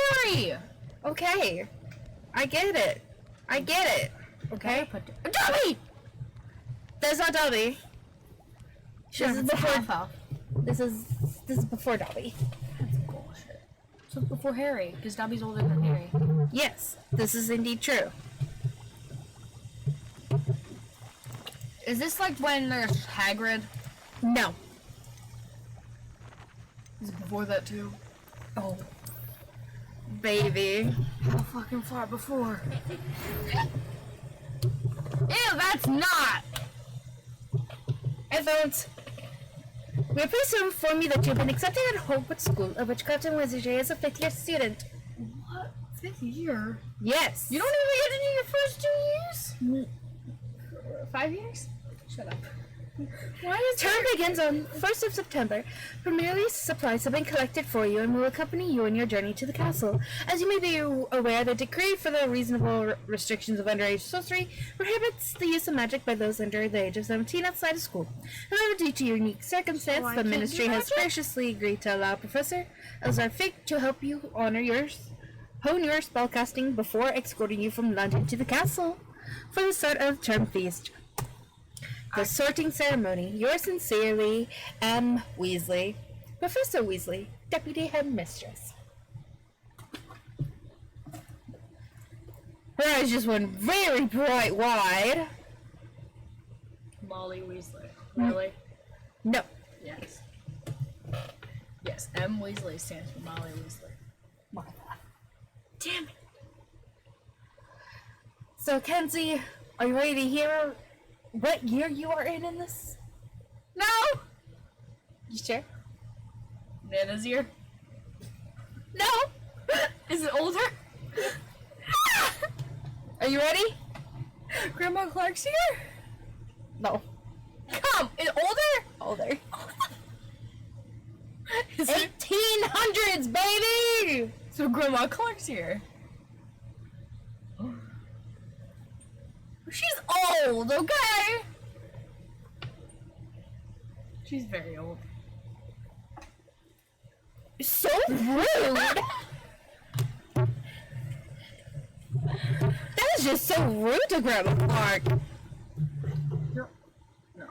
story! Okay. I get it. I get it. Okay? Dobby! That's not Dobby. This is before... This is before Dobby. That's bullshit. So it's before Harry, because Dobby's older than Harry. Yes, this is indeed true. Is this like when there's Hagrid? No. Is it before that too? Oh. Baby. How fucking far before? Ew, that's not! I don't. We are pleased to inform you that you have been accepted at Hogwarts School of Witchcraft and Wizardry as a 5th year student. What? 5th year? Yes. You don't even get to do your first 2 years? 5 years? Shut up. Why is term begins on 1st of September. Primarily, supplies have been collected for you and will accompany you on your journey to the castle. As you may be aware, the decree for the reasonable restrictions of underage sorcery prohibits the use of magic by those under the age of 17 outside of school. However, due to unique circumstance, the ministry has graciously agreed to allow Professor Elzar Fig to help you hone your spellcasting before escorting you from London to the castle for the start of term feast. The sorting ceremony. Yours sincerely, M. Weasley. Professor Weasley, Deputy Headmistress. Her eyes just went very bright wide. Molly Weasley. Really? No. Yes. Yes, M. Weasley stands for Molly Weasley. Martha. Damn it. So, Kenzie, are you ready to hear what year you are in this? No! You sure? Nana's year? No! Is it older? Are you ready? Grandma Clark's year? No. Come! Is it older? Older. Is it 1800s, baby! So Grandma Clark's here. She's old, okay? She's very old. So rude! That is just so rude to Grandma Clark. No,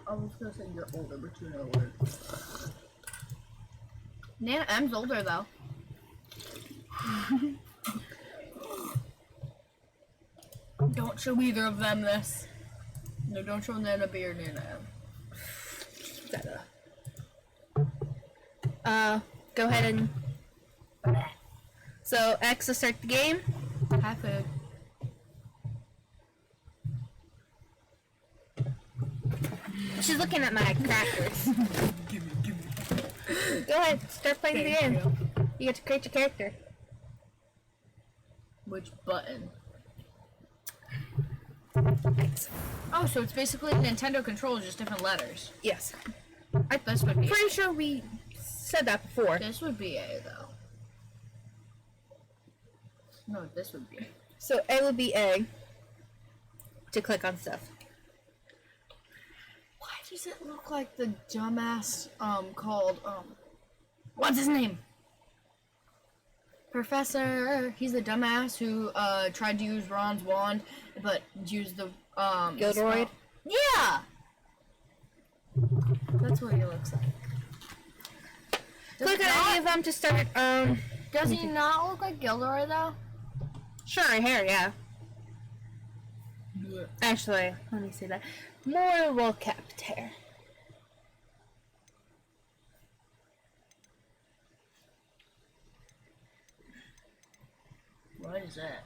I was gonna say you're older, but you're not older. Nana M's older though. Don't show either of them this. No, don't show Nana B or Nana M. Go ahead and... So, X to start the game. Have food. She's looking at my crackers. Go ahead, start playing the game. You get to create your character. Which button? X. Oh, so it's basically Nintendo controls, just different letters. Yes. This would be Pretty sure we said that before. This would be A, though. No, this would be. So A would be A to click on stuff. Why does it look like the dumbass, called, what's his name? Professor, he's the dumbass who, tried to use Ron's wand, but used the, Gilderoy? Yeah! That's what he looks like. Click on any of them to start, Does he not look like Gilderoy, though? Sure, hair, yeah. Actually, let me see that. More well-kept hair. What is that?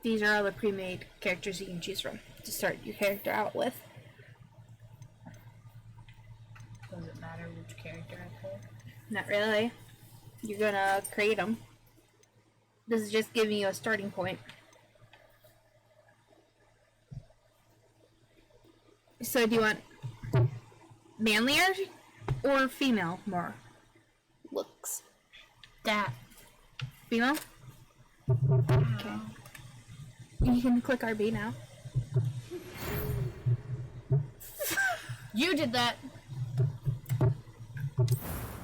These are all the pre-made characters you can choose from to start your character out with. Does it matter which character I play? Not really. You're gonna create them. This is just giving you a starting point. So do you want manlier or female more looks? That. Female? Okay. You can click RB now. You did that.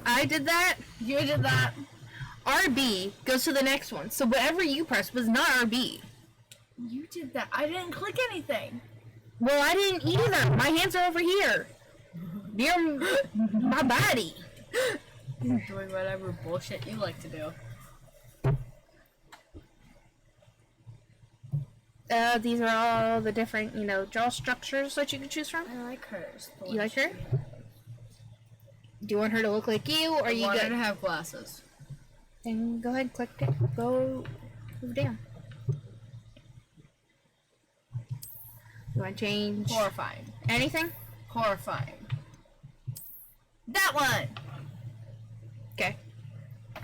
I did that. You did that. RB goes to the next one. So whatever you pressed was not RB. You did that. I didn't click anything. Well, I didn't either. My hands are over here. Near my body. Doing whatever bullshit you like to do. These are all the different, jaw structures that you can choose from. I like hers. You like her? Do you want her to look like you, or you want her good? to have glasses. Then go ahead, click it. Go move down. You want to change Horrifying. anything? Horrifying. That one! Okay.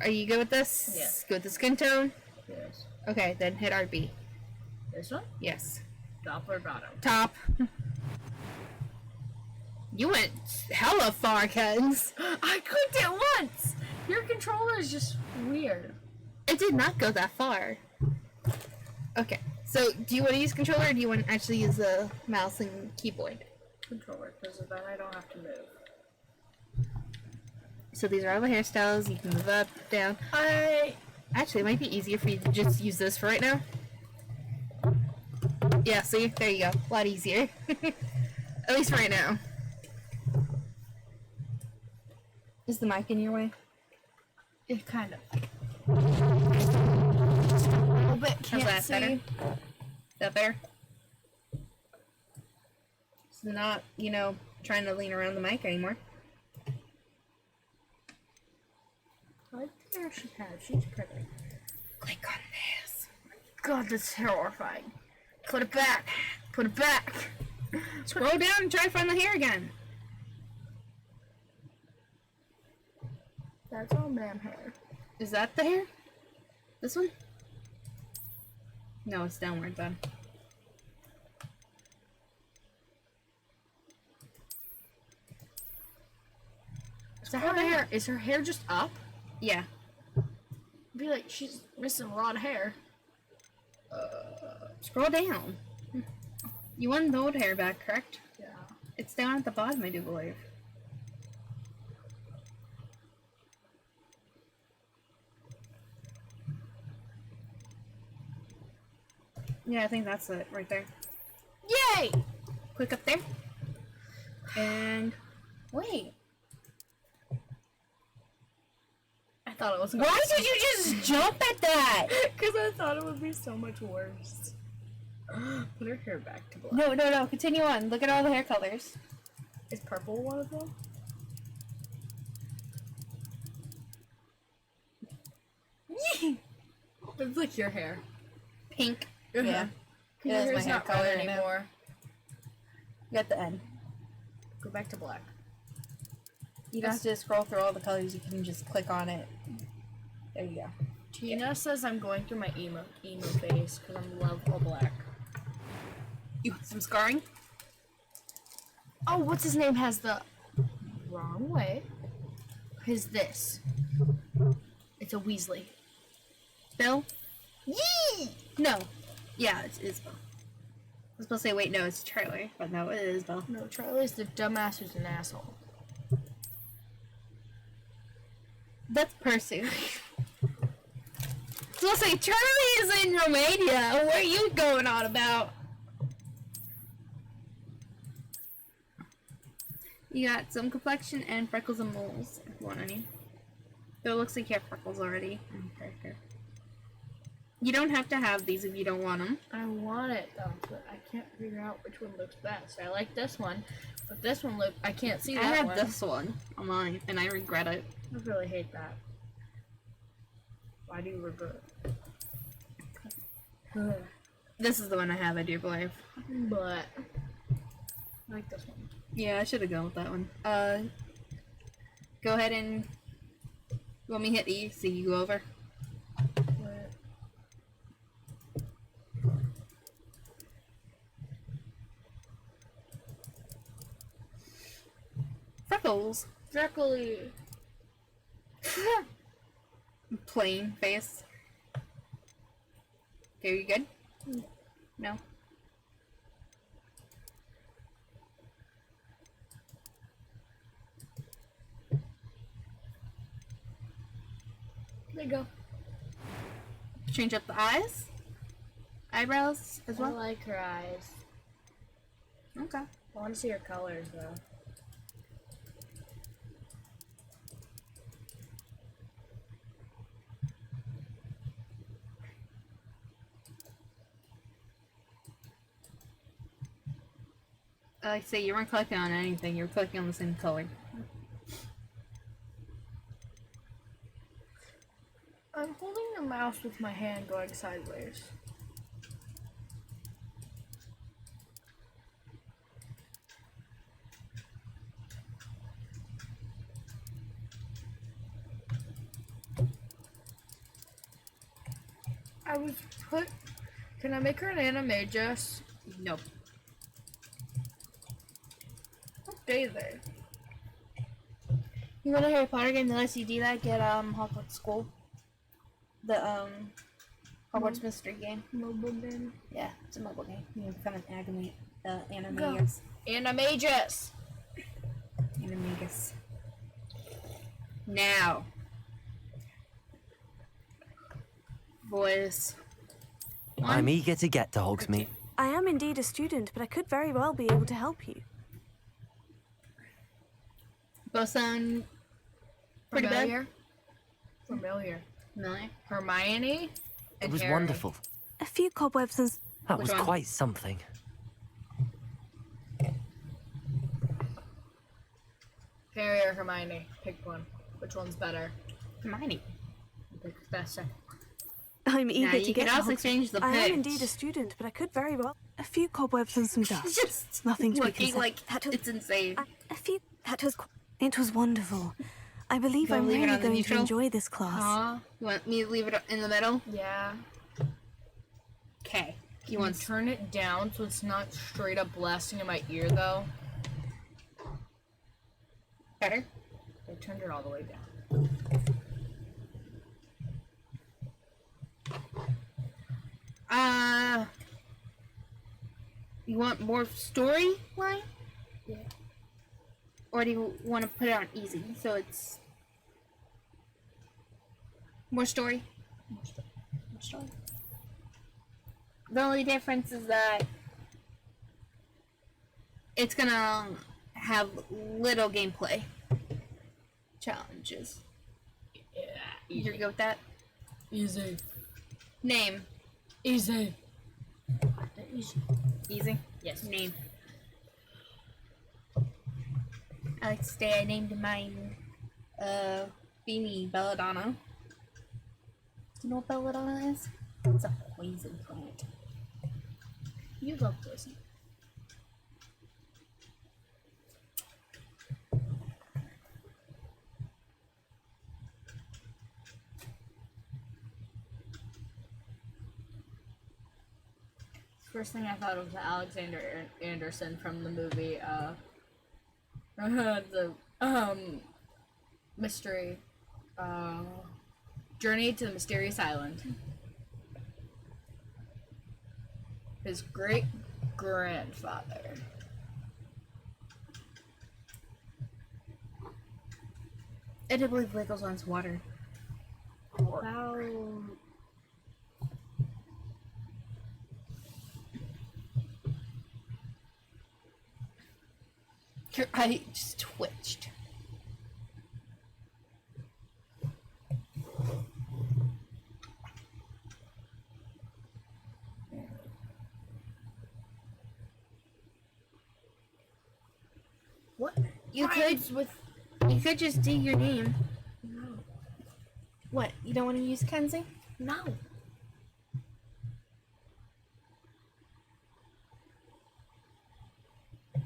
Are you good with this? Yes. Good with the skin tone? Yes. Okay, then hit RB. This one? Yes. Top or bottom? Top. You went hella far, cuz. I clicked it once! Your controller is just weird. It did not go that far. Okay. So, do you want to use controller, or do you want to actually use the mouse and keyboard? Controller, because then I don't have to move. So these are all the hairstyles. You can move up, down. Actually, it might be easier for you to just use this for right now. Yeah, see? There you go. A lot easier. At least right now. Is the mic in your way? It kind of. A little bit. Can't How's that see. better? Is that better? It's not, trying to lean around the mic anymore. I like the hair she has. She's pretty. Click on this. God, this is horrifying. Put it back. Put it back. Scroll down and try to find the hair again. That's all man hair. Is that the hair? This one? No, it's downward then. Is that her hair? Is her hair just up? Yeah. I feel like she's missing a lot of hair. Scroll down. You want the old hair back, correct? Yeah. It's down at the bottom, I do believe. Yeah, I think that's it right there. Yay! Click up there. And Wait. I thought it was. why did you just jump at that? Because I thought it would be so much worse. Put her hair back to black. No. Continue on. Look at all the hair colors. Is purple one of them? It's like your hair. Pink. Your Yeah. hair. It Your is my hair's hair not color red right now. anymore. You got the end. Go back to black. You don't have to scroll through all the colors. You can just click on it. There you go. Tina says I'm going through my emo phase because I'm love all black. You want some scarring? Oh, what's his name has the wrong way. His this. It's a Weasley. Bill? Yee! No. Yeah, it is Bill. I was supposed to say, wait, no, it's Charlie. But no, it is Bill. No, Charlie's the dumbass who's an asshole. That's Percy. So I'll say, Charlie is in Romania. What are you going on about? You got some complexion and freckles and moles, if you want any. So it looks like you have freckles already. Okay. You don't have to have these if you don't want them. I want it though, but I can't figure out which one looks best. I like this one, but this one I can't see that I have one. this one on mine, and I regret it. I really hate that. Why do you regret it? This is the one I have, I do believe. But I like this one. Yeah, I should have gone with that one. Go ahead and... You want me to hit E so you go over? But Freckles. Freckly. Plain face. Okay, are you good? No? There you go. change up the eyes? Eyebrows as I well? like her eyes. Okay. I want to see her colors though. Like I say, you weren't clicking on anything, you were clicking on the same color. I'm holding the mouse with my hand going sideways. I was put. Can I make her an anime, Jess? Nope. What day is it? You want a Harry Potter game that lets you do that? Get Hogwarts School. The Hogwarts Mystery game. Mobile game. Yeah, it's a mobile game. You become an animagus. Animagus. Animagus. Now. Boys. I'm eager to get to Hogsmeade. I am indeed a student, but I could very well be able to help you. Both sound pretty bad. Familiar. Familiar. Hermione. It And was Harry. wonderful. A few cobwebs and... That Which was one? quite something. Harry or Hermione? Pick one. Which one's better? Hermione. Pick the best second. I'm eager you to get could to also Hogsmeade. exchange the I am picks. indeed a student, but I could very well... A few cobwebs and some dust. Just Nothing to be looking concerned. like it's insane. A few... That was... It was wonderful. I believe You I'm wanna leave it really on the going to neutral? enjoy this class. Huh? You want me to leave it in the middle? Yeah. Okay. You You want want to turn it down so it's not straight up blasting in my ear though? better? I turned it all the way down. You want more storyline? Yeah. Or do you want to put it on easy so it's more story? More story. The only difference is that it's gonna have little gameplay challenges. Yeah. You go with that? Easy. Name. Easy. Easy. Easy? Yes. Name. I like to say I named mine Beanie Belladonna. Do you know what Belladonna is? It's a poison plant. You love poison. First thing I thought was Alexander Anderson from the movie, the mystery, Journey to the Mysterious Island. His great grandfather. I do believe Wiggles wants water. Wow. Your eye just twitched. What? You Rhymes with You could just do your name. no. What? You don't want to use Kenzie? No. I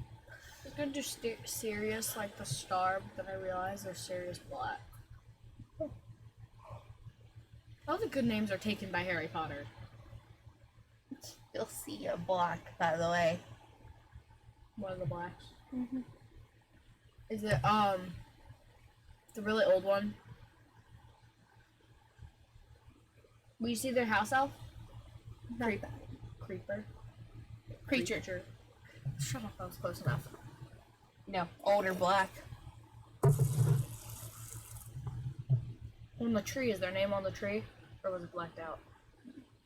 was gonna do serious like the star, but then I realized they're serious black. All the good names are taken by Harry Potter. You'll see a black, by the way. One of the blacks. Mm-hmm. Is it the really old one? Will you see their house elf? Creeper. Creature. Shut up, I was close enough. No, older black. On the tree, is their name on the tree? Or was it blacked out?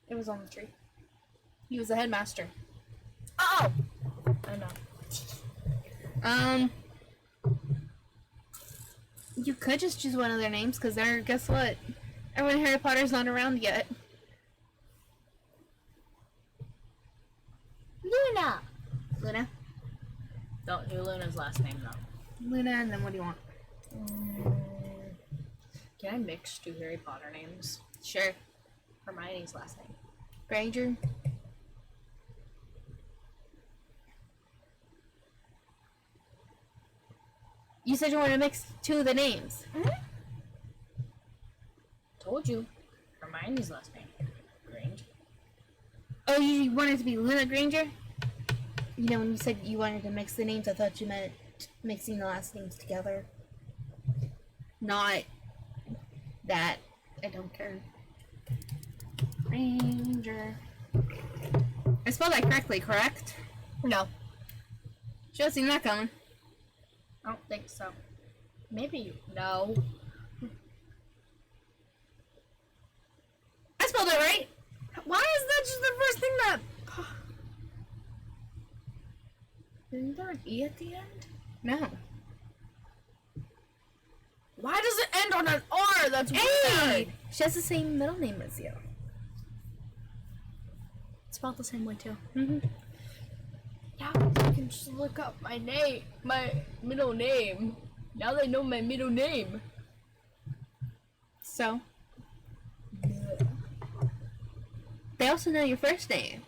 It was on the tree. He was the headmaster. Oh! I know. You could just choose one of their names, because they're, guess what? Everyone in Harry Potter's not around yet. Luna! Luna? Don't do Luna's last name, though. Luna, and then what do you want? Can I mix 2 Harry Potter names? Sure. Hermione's last name. Granger? You said you wanted to mix 2 of the names. Told you. Hermione's last name. Granger. Oh, you wanted it to be Luna Granger? You know, when you said you wanted to mix the names, I thought you meant mixing the last names together. Not that. I don't care. Granger. I spelled that correctly, correct? No. Should have seen that coming. I don't think so. Maybe. No. I spelled it right! Why is that just the first thing that... Isn't there an E at the end? No. Why does it end on an R? That's weird. Hey! She has the same middle name as you. It's spelled the same way, too. Mm-hmm. Yeah, you can just look up my name, my middle name. Now they know my middle name. So? They also know your first name.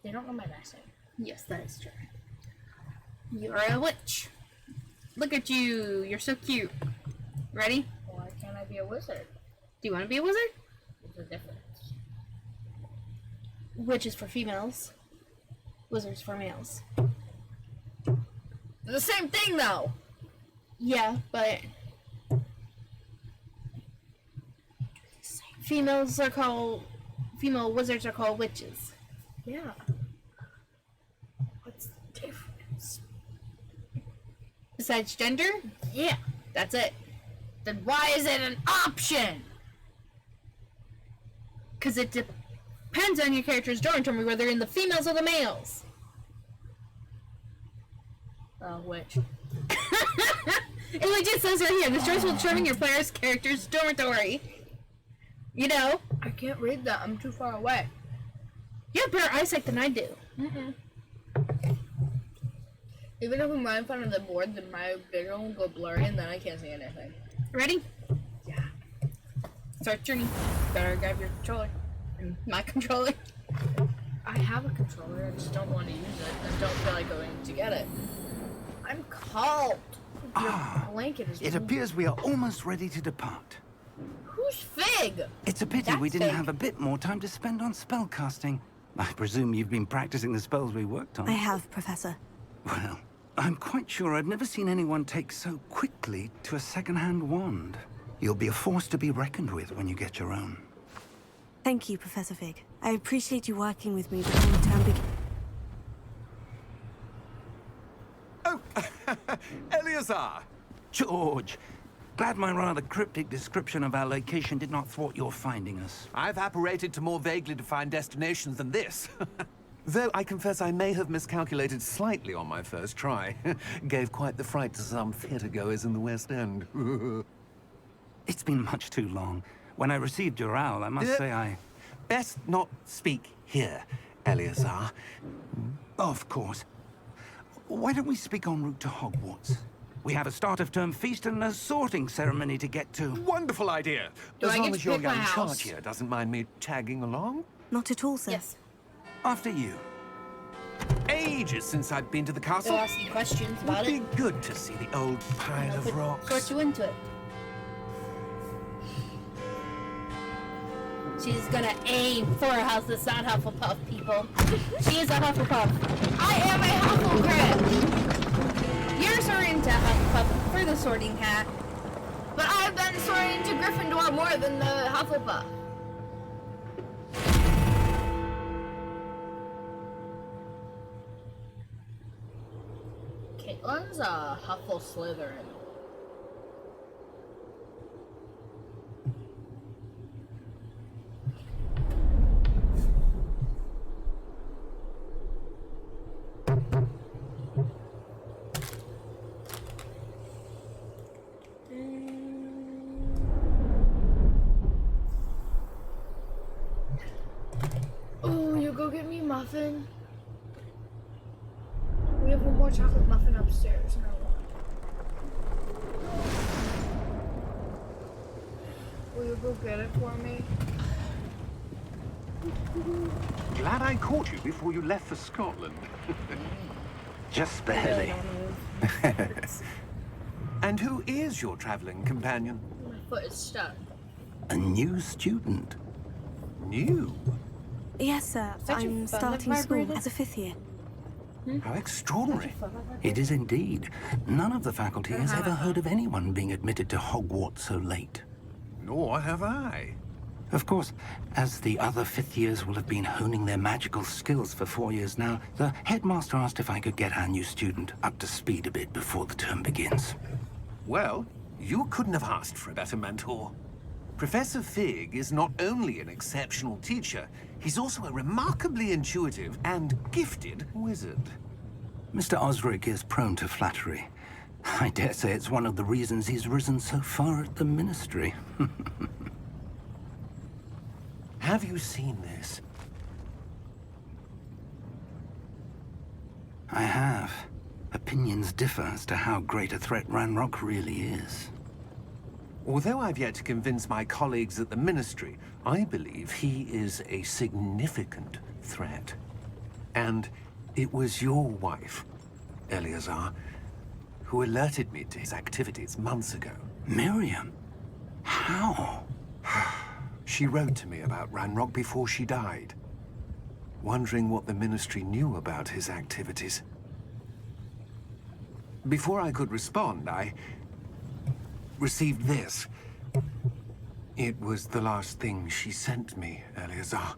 They don't know my last name. Yes, that is true. You're a witch. Look at you. You're so cute. Ready? Why can't I be a wizard? Do you want to be a wizard? What's the difference? Witch is for females. Wizards for males. The same thing, though. Yeah, but female wizards are called witches. Yeah. What's the difference? Besides gender, Yeah. that's it. Then why is it an option? Because it depends on your character's dormitory whether they're in the females or the males. Which? It legit says right here, this choice will determine your player's character's dormitory. You know? I can't read that. I'm too far away. You have better eyesight than I do. Even if I'm right in front of the board, then my vision will go blurry and then I can't see anything. Ready? Yeah. Start turning. Better grab your controller. My controller. I have a controller, I just don't want to use it and don't feel like going to get it. I'm cold. Your blanket is It appears we are almost ready to depart. Who's Fig? It's a pity we That's didn't fake. have a bit more time to spend on spellcasting. I presume you've been practicing the spells we worked on. I have, Professor. Well, I'm quite sure I've never seen anyone take so quickly to a second-hand wand. You'll be a force to be reckoned with when you get your own. Thank you, Professor Fig. I appreciate you working with me before the term begins. Oh, Eleazar! George, glad my rather cryptic description of our location did not thwart your finding us. I've apparated to more vaguely defined destinations than this. Though I confess I may have miscalculated slightly on my first try. Gave quite the fright to some theatre-goers in the West End. It's been much too long. When I received your owl, I must say I... Best not speak here, Eleazar. Of course. Why don't we speak en route to Hogwarts? We have a start-of-term feast and a sorting ceremony to get to. Wonderful idea. Do as I long get as to your pick my young house? charge here doesn't mind me tagging along. Not at all, sir. Yes. After you. Ages since I've been to the They'll castle. ask you questions about Would it. be good to see the old pile of Sort rocks. you into it. She's gonna aim for a house that's not Hufflepuff, people. She is a Hufflepuff. I am a Hufflecrat! You're sorting to Hufflepuff for the sorting hat. But I've been sorting to Gryffindor more than the Hufflepuff. Caitlin's a Huffle Slytherin. muffin. We have one more chocolate muffin upstairs. No. Will you go get it for me? Glad I caught you before you left for Scotland. Just barely. And who is your traveling companion? My foot is stuck. A new student. New? Yes, sir. that your I'm phone, starting school Margarita? as a 5th year. How extraordinary. It is indeed. None of the faculty has ever heard of anyone being admitted to Hogwarts so late. Nor have I. Of course, as the other 5th years will have been honing their magical skills for 4 years now, the headmaster asked if I could get our new student up to speed a bit before the term begins. Well, you couldn't have asked for a better mentor. Professor Fig is not only an exceptional teacher, he's also a remarkably intuitive and gifted wizard. Mr. Osric is prone to flattery. I dare say it's one of the reasons he's risen so far at the Ministry. Have you seen this? I have. Opinions differ as to how great a threat Ranrock really is. Although I've yet to convince my colleagues at the Ministry, I believe he is a significant threat. And it was your wife, Eleazar, who alerted me to his activities months ago. Miriam? How? She wrote to me about Ranrock before she died, wondering what the Ministry knew about his activities. Before I could respond, I received this. It was the last thing she sent me, Eleazar.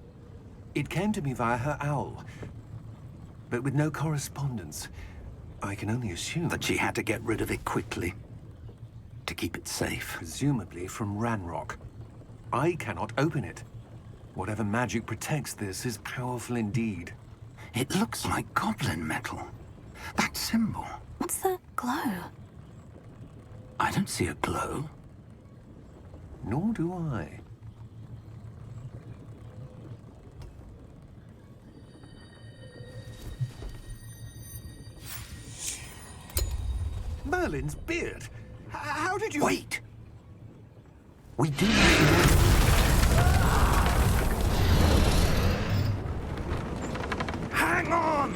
It came to me via her owl, but with no correspondence. I can only assume That she had to get rid of it quickly. To keep it safe. presumably from Ranrock. I cannot open it. Whatever magic protects this is powerful indeed. It looks like goblin metal. That symbol. What's that glow? I don't see a glow. Nor do I. Merlin's beard. How did you... Wait! We do need Hang on!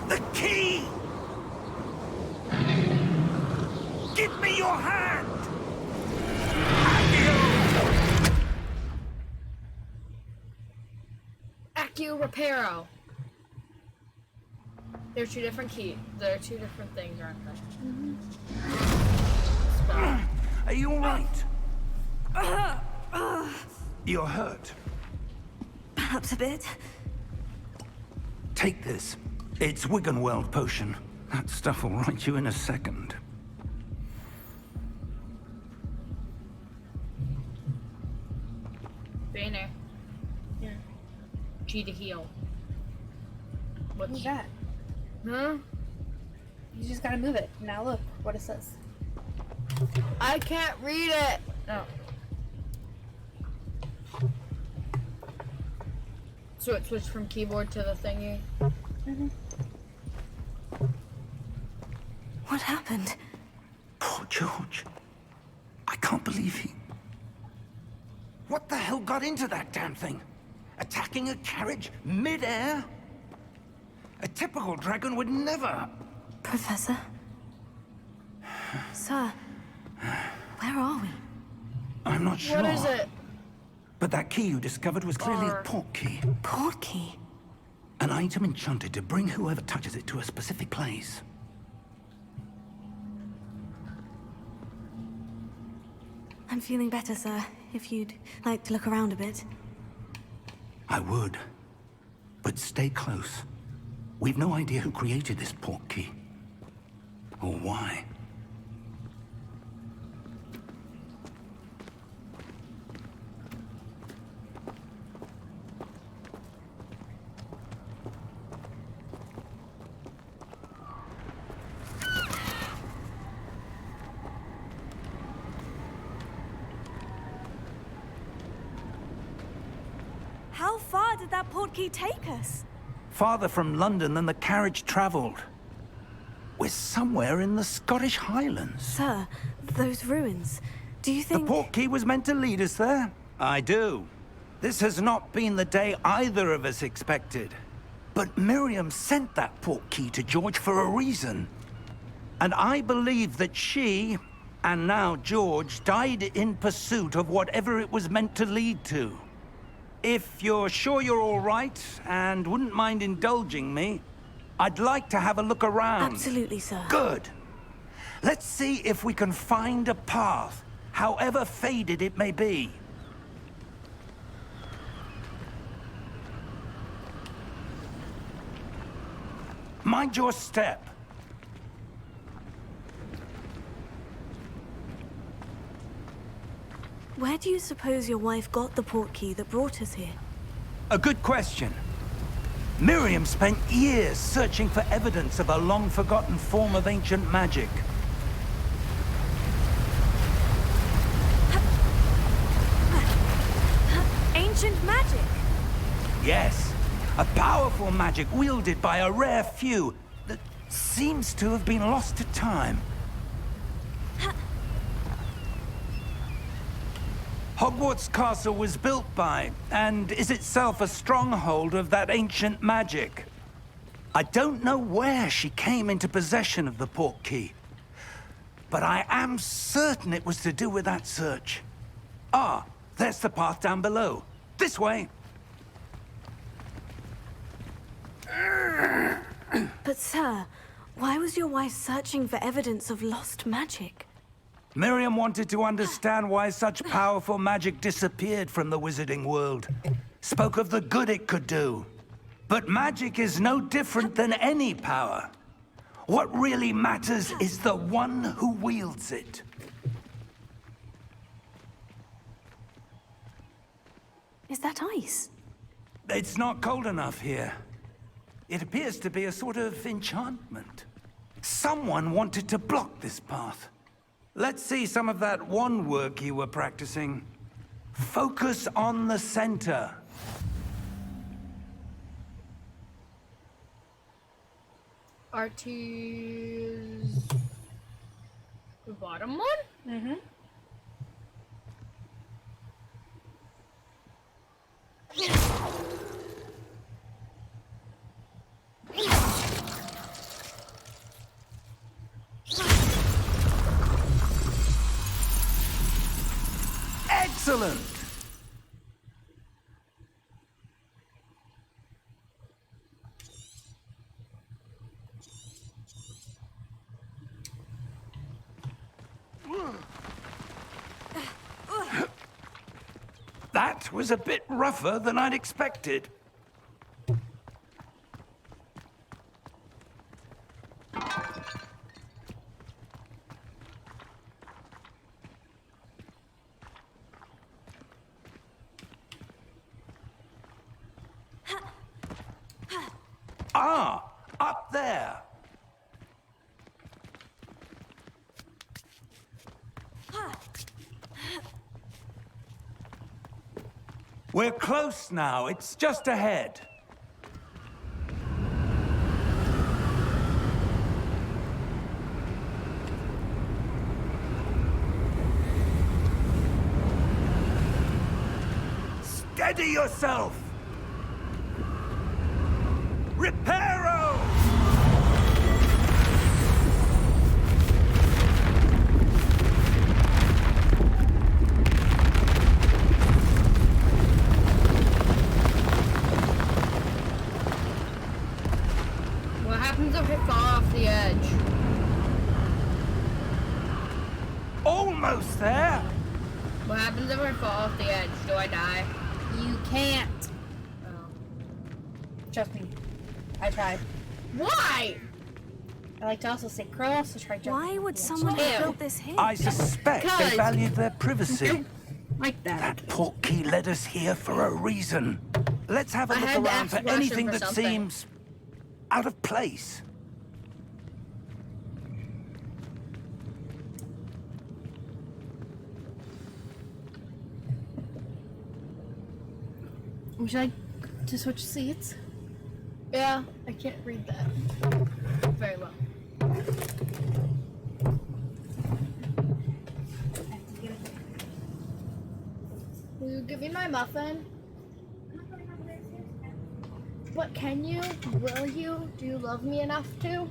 The key! Give me your hand! Accio Reparo. They're two different keys. They're two different things, aren't they? Are you alright? You're hurt. Perhaps a bit. Take this. It's Wiggenweld potion. That stuff will right you in a second. Banner. Yeah. G to heal. What's that? Huh? You just gotta move it. Now look what it says. I can't read it. No. So it switched from keyboard to the thingy. What happened? Poor George. I can't believe he... What the hell got into that damn thing? Attacking a carriage mid-air? A typical dragon would never... Professor? Sir, where are we? I'm not sure. What is it? But that key you discovered was clearly a R. port key. Port key? An item enchanted to bring whoever touches it to a specific place. I'm feeling better, sir. If you'd like to look around a bit. I would. But stay close. We've no idea who created this portkey. Or why. How far did that portkey take us? Farther from London than the carriage traveled. We're somewhere in the Scottish Highlands. Sir, those ruins. Do you The think... portkey was meant to lead us there? I do. This has not been the day either of us expected. But Miriam sent that portkey to George for a reason. And I believe that she, and now George, died in pursuit of whatever it was meant to lead to. If you're sure you're all right, and wouldn't mind indulging me, I'd like to have a look around. Absolutely, sir. Good. Let's see if we can find a path, however faded it may be. Mind your step. Where do you suppose your wife got the portkey that brought us here? A good question. Miriam spent years searching for evidence of a long-forgotten form of ancient magic. Ancient magic? Yes, a powerful magic wielded by a rare few that seems to have been lost to time. Hogwarts Castle was built by, and is itself a stronghold of that ancient magic. I don't know where she came into possession of the portkey, but I am certain it was to do with that search. Ah, there's the path down below. This way. But sir, why was your wife searching for evidence of lost magic? Miriam wanted to understand why such powerful magic disappeared from the wizarding world. Spoke of the good it could do. But magic is no different than any power. What really matters is the one who wields it. Is that ice? It's not cold enough here. It appears to be a sort of enchantment. Someone wanted to block this path. Let's see some of that wand work you were practicing. Focus on the center. Artie's... the bottom one? Mm-hmm. Excellent! That was a bit rougher than I'd expected. Ah, up there. We're close now. It's just ahead. Steady yourself. Reparo! What happens if I fall off the edge? Almost there. What happens if I fall off the edge? Do I die? You can't. Trust me. I tried. Why? I like to also say cross, so try jumping. Why would Yeah. someone Ew. have built this here? I suspect they Because- valued their privacy. Like that. That portkey led us here for a reason. Let's have a I look had to around ask for Russian anything for that something. seems out of place. Would you like to switch seats? Yeah, I can't read that very well. Will you give me my muffin? What, can you? Will you? Do you love me enough to?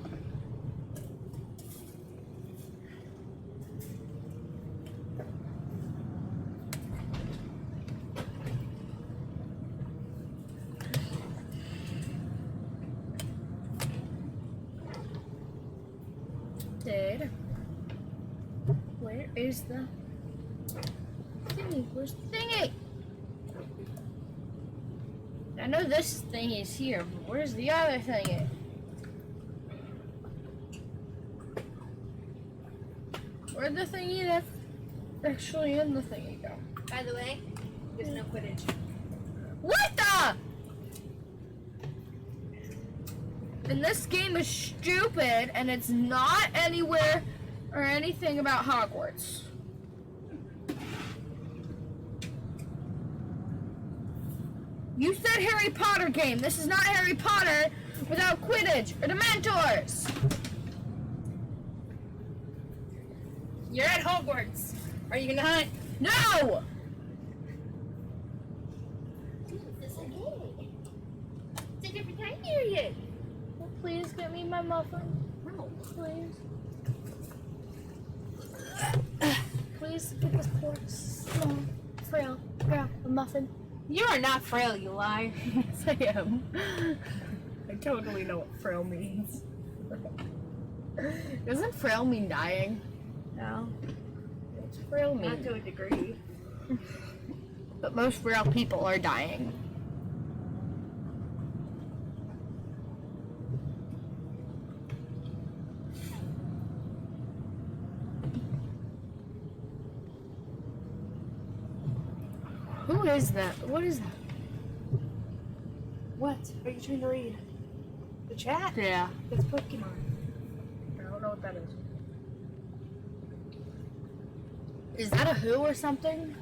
Dad, where is the thingy? Where's the thingy? I know this thingy is here, but where's the other thingy? Where'd the thingy that's actually in the thingy go? By the way, there's no Quidditch. What the? And this game is stupid, and it's not anywhere or anything about Hogwarts. You said Harry Potter game. This is not Harry Potter without Quidditch or Dementors. You're at Hogwarts. Are you gonna hunt? No! It's a game. It's a different time period. Well, please get me my muffin. No. Please. Please get this poor, small, frail girl a muffin. You are not frail, you lie. Yes, I am. I totally know what frail means. Doesn't frail mean dying? No. What's frail mean? Not to a degree. But most frail people are dying. Who is that? What is that? What are you trying to read? The chat? Yeah. It's Pokemon. I don't know what that is. Is that a who or something?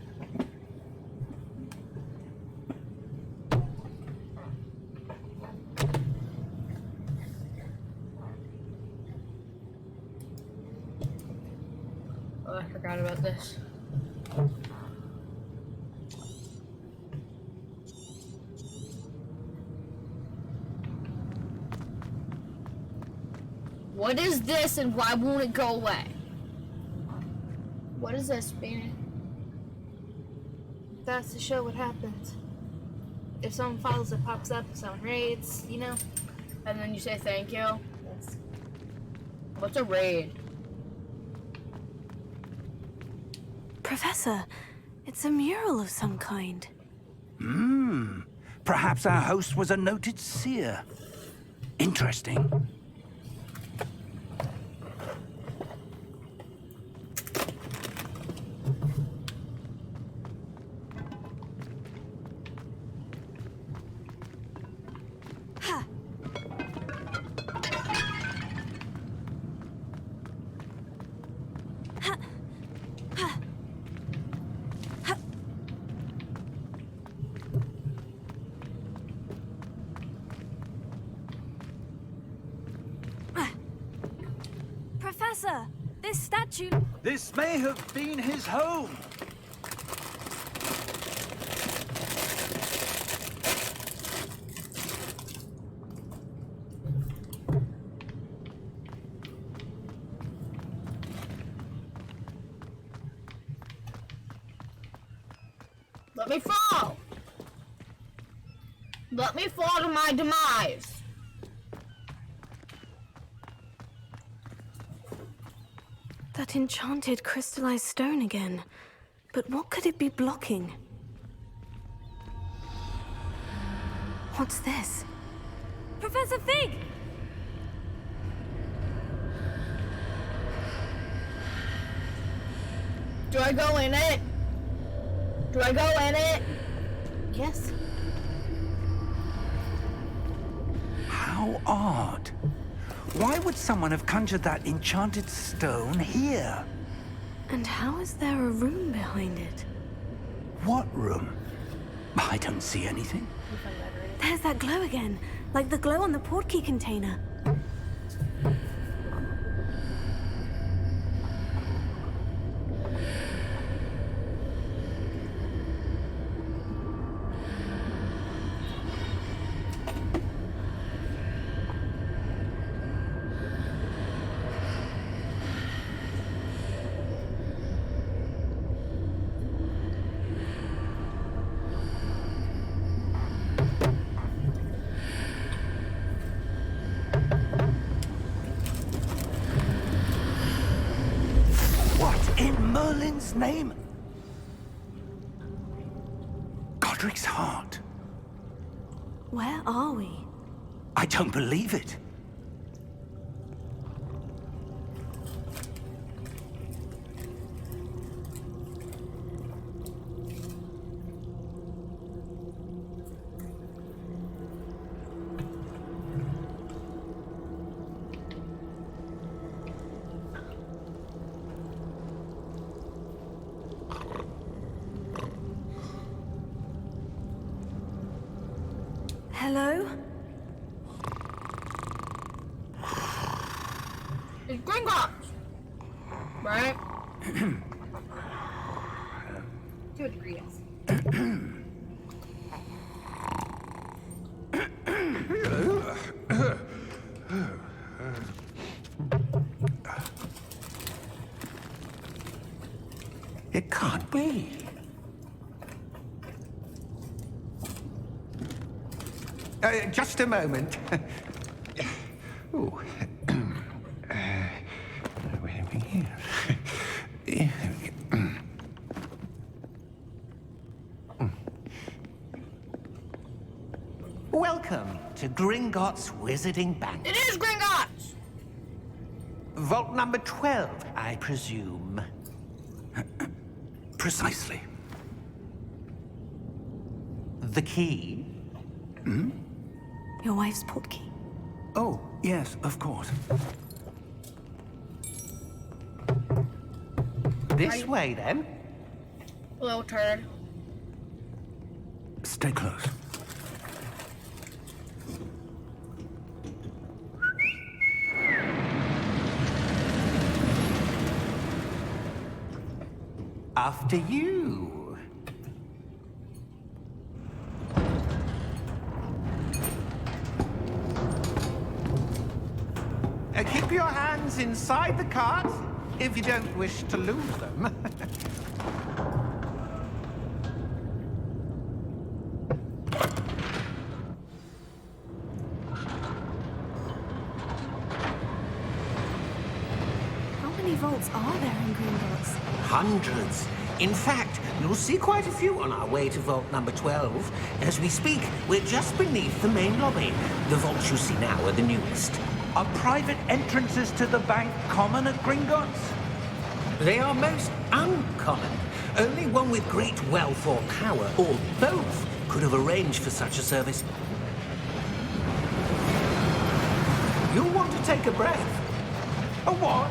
Oh, I forgot about this. What is this and why won't it go away? What is this, Beanie? That's to show what happens. If someone follows, it pops up. If someone raids, you know. And then you say thank you. That's What's a raid? Professor, it's a mural of some kind. Perhaps our host was a noted seer. Interesting. Ha! Ha! Ha! Ha! Ah. Professor, this statue... This may have been his home. Let me fall! Let me fall to my demise! That enchanted crystallized stone again. But what could it be blocking? What's this? Professor Fig! Do I go in it? Do I go in it? Yes. How odd. Why would someone have conjured that enchanted stone here? And how is there a room behind it? What room? I don't see anything. There's that glow again, like the glow on the portkey container. What in Merlin's name? Godric's heart. Where are we? I don't believe it. Hello? It's Gringotts! Right? To a degree, yes. It can't be. Just a moment. Ooh. Welcome to Gringotts Wizarding Bank. It is Gringotts! Vault number 12, I presume. Precisely. The key? Your wife's portkey. Oh, yes, of course. This way, then. Little turd. Stay close. After you. Keep your hands inside the cart if you don't wish to lose them. How many vaults are there in Gringotts? Hundreds. In fact, you'll see quite a few on our way to vault number 12. As we speak, we're just beneath the main lobby. The vaults you see now are the newest. Are private entrances to the bank common at Gringotts? They are most uncommon. Only one with great wealth or power, or both, could have arranged for such a service. You'll want to take a breath. A what?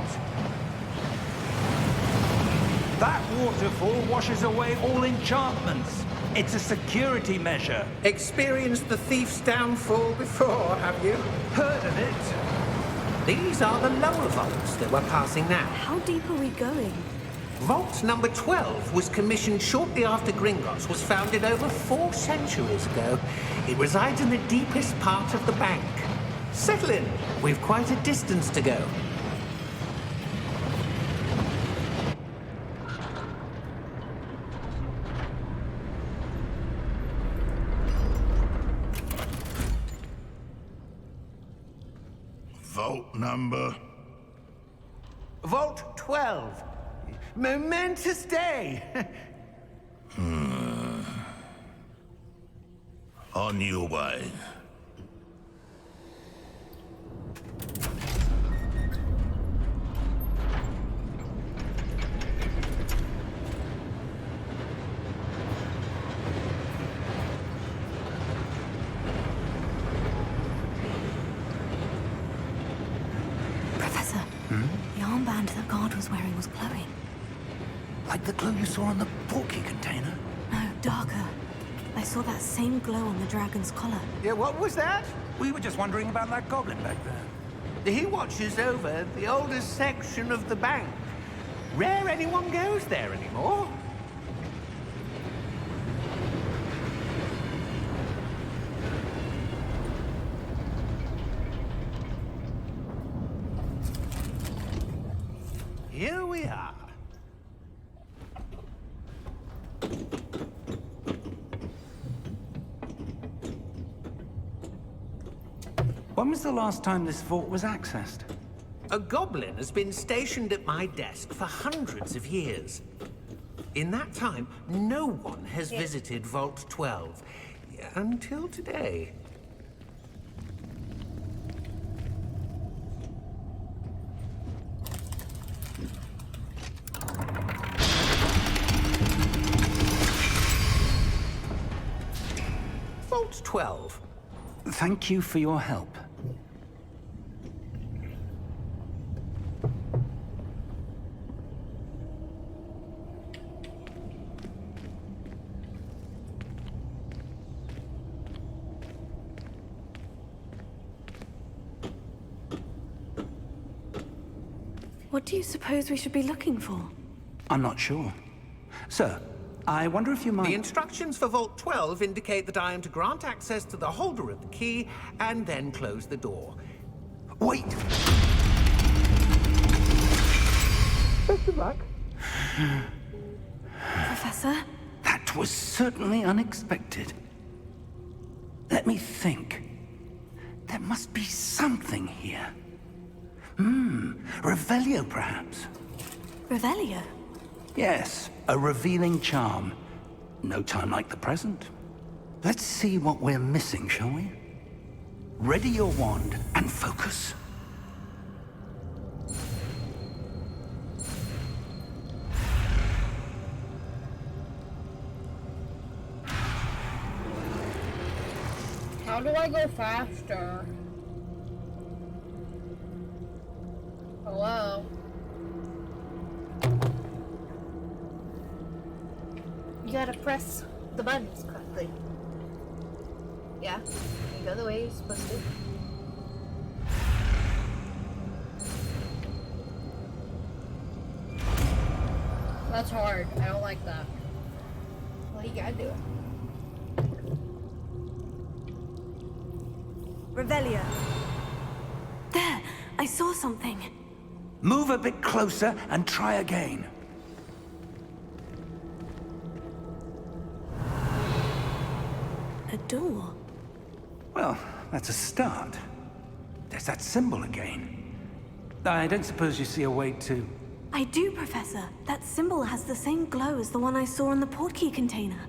That waterfall washes away all enchantments. It's a security measure. Experienced the thief's downfall before, have you? Heard of it? These are the lower vaults that we're passing now. How deep are we going? Vault number 12 was commissioned shortly after Gringotts was founded over 4 centuries ago. It resides in the deepest part of the bank. Settle in. We've quite a distance to go. Vault number? Vault 12. Momentous day. On your way. guard was wearing was glowing. Like the glow you saw on the portkey container? No, darker. I saw that same glow on the dragon's collar. Yeah, what was that? We were just wondering about that goblin back there. He watches over the oldest section of the bank. Rare anyone goes there anymore. Here we are. When was the last time this vault was accessed? A goblin has been stationed at my desk for hundreds of years. In that time, no one has visited Vault 12. Until today. Vault 12. Thank you for your help. What do you suppose we should be looking for? I'm not sure. Sir, I wonder if you might... The instructions for Vault 12 indicate that I am to grant access to the holder of the key and then close the door. Wait! Best of luck. Professor? That was certainly unexpected. Let me think. There must be something here. Revelio, perhaps? Revelio? Yes, a revealing charm. No time like the present. Let's see what we're missing, shall we? Ready your wand and focus. How do I go faster? Hello? You gotta press the buttons correctly. Yeah, you go the way you're supposed to. That's hard. I don't like that. Well, you gotta do it. Revelio. There! I saw something. Move a bit closer and try again. A door. Well, that's a start. There's that symbol again. I don't suppose you see a way to... I do, Professor. That symbol has the same glow as the one I saw in the portkey container.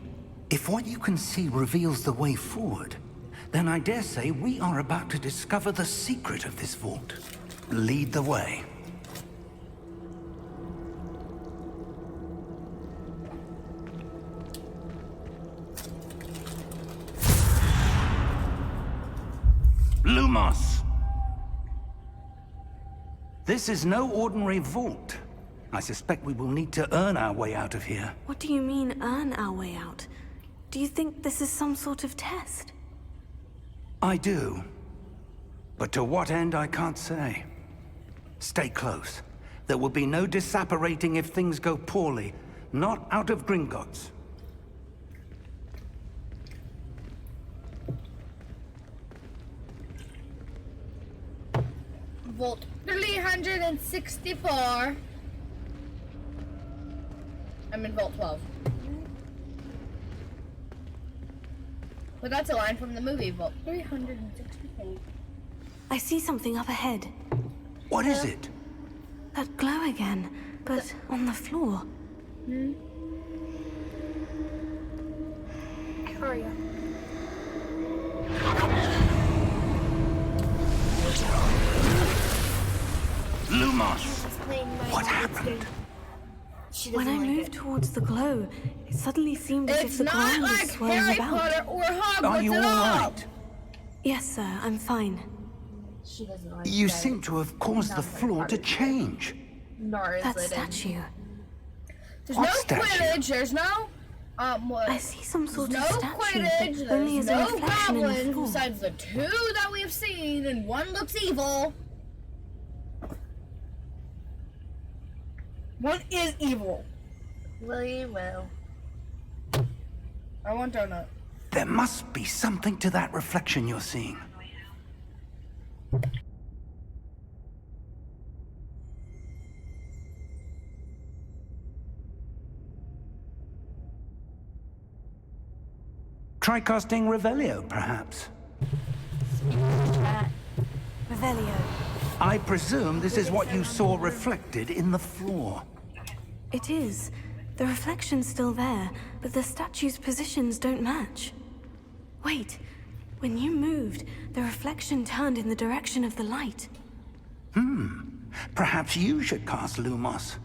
If what you can see reveals the way forward, then I dare say we are about to discover the secret of this vault. Lead the way. Lumos! This is no ordinary vault. I suspect we will need to earn our way out of here. What do you mean, earn our way out? Do you think this is some sort of test? I do. But to what end, I can't say. Stay close. There will be no disapparating if things go poorly. Not out of Gringotts. Vault 364. I'm in Vault 12. But that's a line from the movie, Vault 364. I see something up ahead. What is it? That glow again, but on the floor. Hurry up. Lumos! What happened? When I moved towards the glow, it suddenly seemed as if It's the not ground was like swirling Harry about. Potter or Hogwarts Are you at all all. right? Yes, sir, I'm fine. She doesn't like You that. seem to have caused the floor to change. Nora That is lit in. statue. There's What no statue? Quidditch. There's no what? I see some sort There's of no statue, Quidditch. but only There's as a no reflection in the goblins floor. besides the two that we've seen, and one looks evil. One is evil. Well. I want donut. There must be something to that reflection you're seeing. Try casting Revelio, perhaps. Revelio. I presume this is what you saw reflected in the floor. It is. The reflection's still there, but the statue's positions don't match. Wait. When you moved, the reflection turned in the direction of the light. Perhaps you should cast Lumos.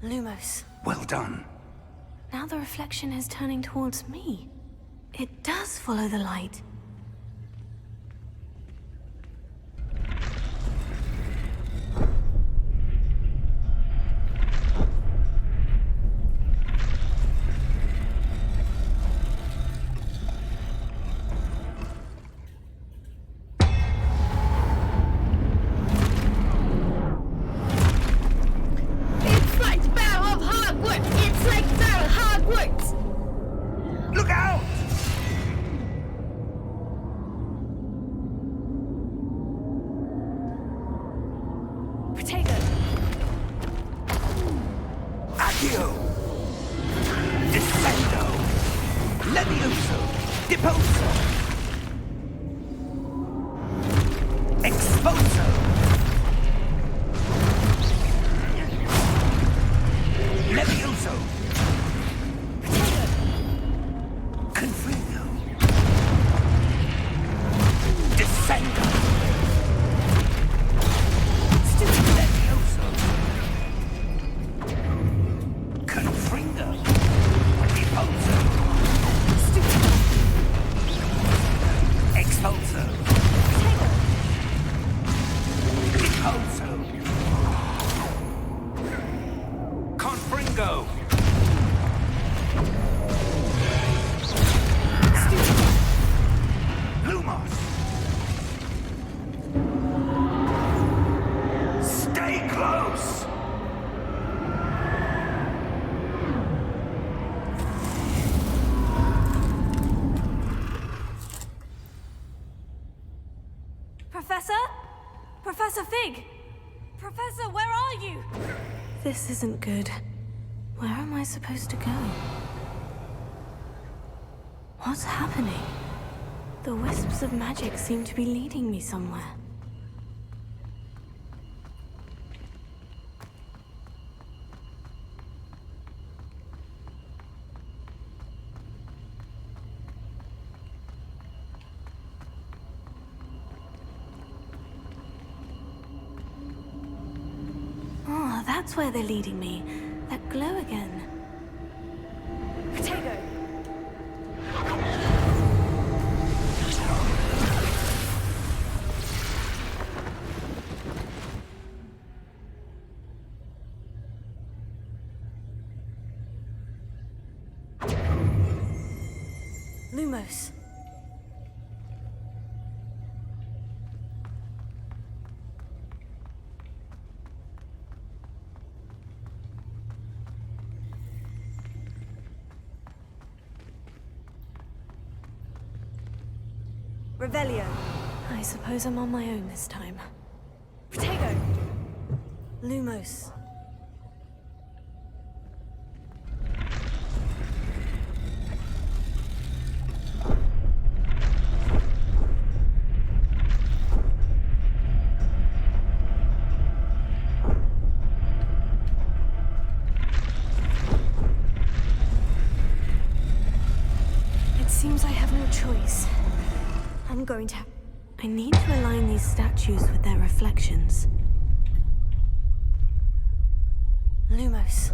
Lumos. Well done. Now the reflection is turning towards me. It does follow the light. It's like the Battle of Hogwarts. It's like the Battle of Hogwarts. Look out! Protego. Accio! Descendo! Levioso! Deposo! Exposo! Levioso! Confringo! Descendo! Levioso! Confringo! Deposo! Expulso! Deposo! Confringo! Lumos! Stay close! Professor? Professor Fig! Professor, where are you? This isn't good. Where am I supposed to go? What's happening? The wisps of magic seem to be leading me somewhere. Oh, that's where they're leading me. That glow again. Protego! Lumos. Revelio. I suppose I'm on my own this time. Protego. Lumos. going to... I need to align these statues with their reflections. Lumos.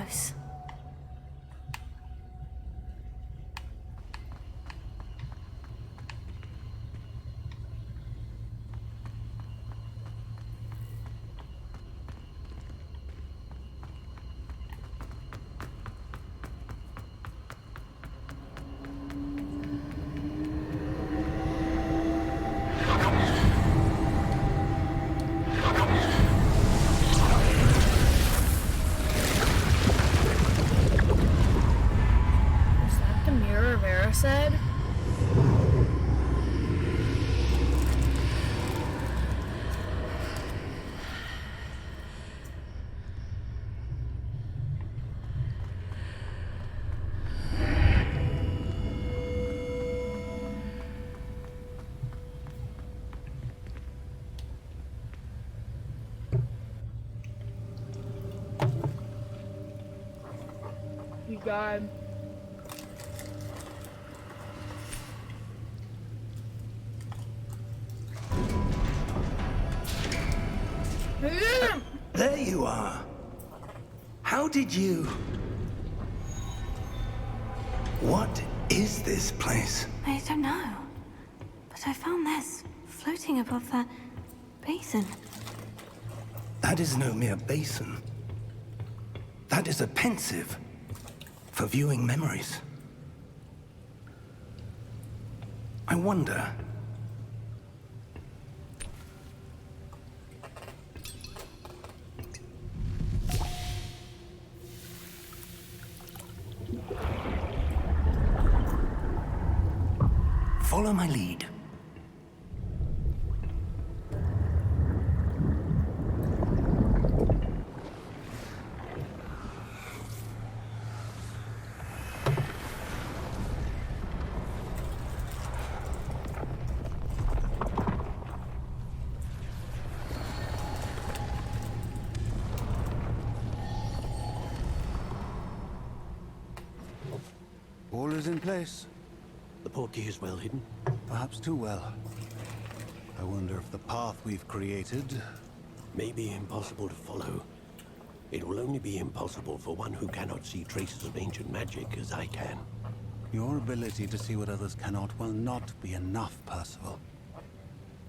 close. Is that the mirror Vera said? You got There you are. How did you... What is this place? I don't know. But I found this floating above that basin. That is no mere basin. That is a pensive for viewing memories. I wonder... Follow my lead. All is in place. The portkey is well hidden. Perhaps too well. I wonder if the path we've created... May be impossible to follow. It will only be impossible for one who cannot see traces of ancient magic as I can. Your ability to see what others cannot will not be enough, Percival.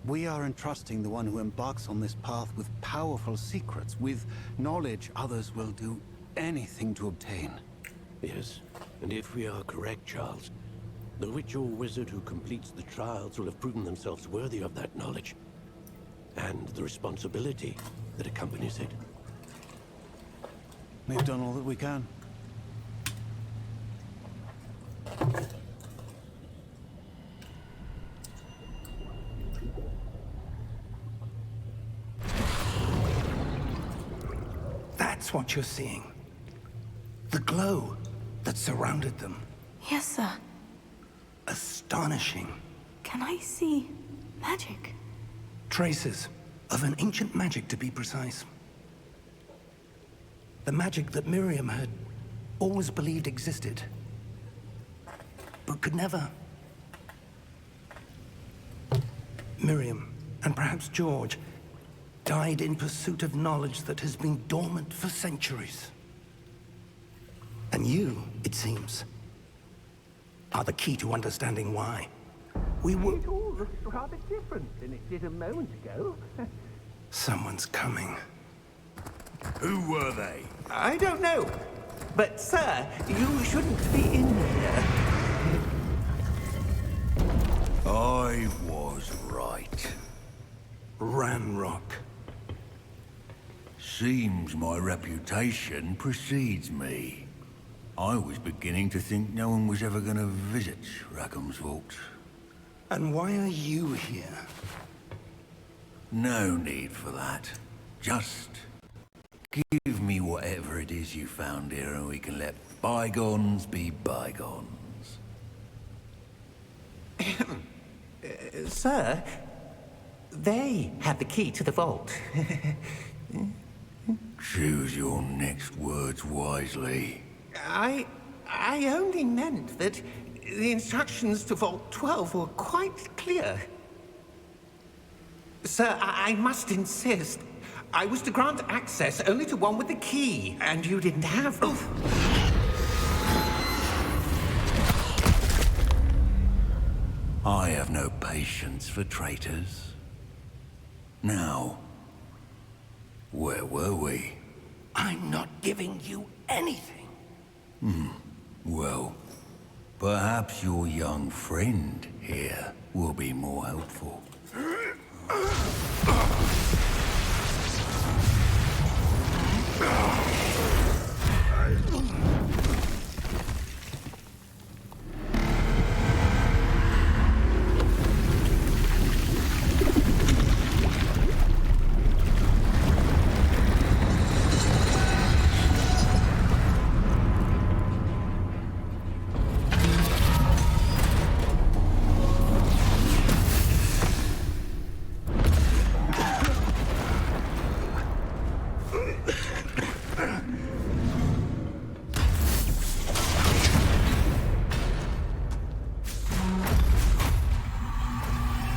We are entrusting the one who embarks on this path with powerful secrets, with knowledge others will do anything to obtain. Yes, and if we are correct, Charles, the witch or wizard who completes the trials will have proven themselves worthy of that knowledge, and the responsibility that accompanies it. We've done all that we can. That's what you're seeing. The glow that surrounded them. Yes, sir. Astonishing. Can I see magic? Traces of an ancient magic, to be precise. The magic that Miriam had always believed existed, but could never. Miriam, and perhaps George, died in pursuit of knowledge that has been dormant for centuries. And you, it seems, are the key to understanding why. We were... It all looks rather different than it did a moment ago. Someone's coming. Who were they? I don't know. But, sir, you shouldn't be in here. I was right. Ramrock. Seems my reputation precedes me. I was beginning to think no one was ever going to visit Rackham's vault. And why are you here? No need for that. Just give me whatever it is you found here and we can let bygones be bygones. Sir, they have the key to the vault. Choose your next words wisely. I only meant that the instructions to Vault 12 were quite clear. Sir, I must insist. I was to grant access only to one with the key, and you didn't have them. I have no patience for traitors. Now, where were we? I'm not giving you anything. Well, perhaps your young friend here will be more helpful.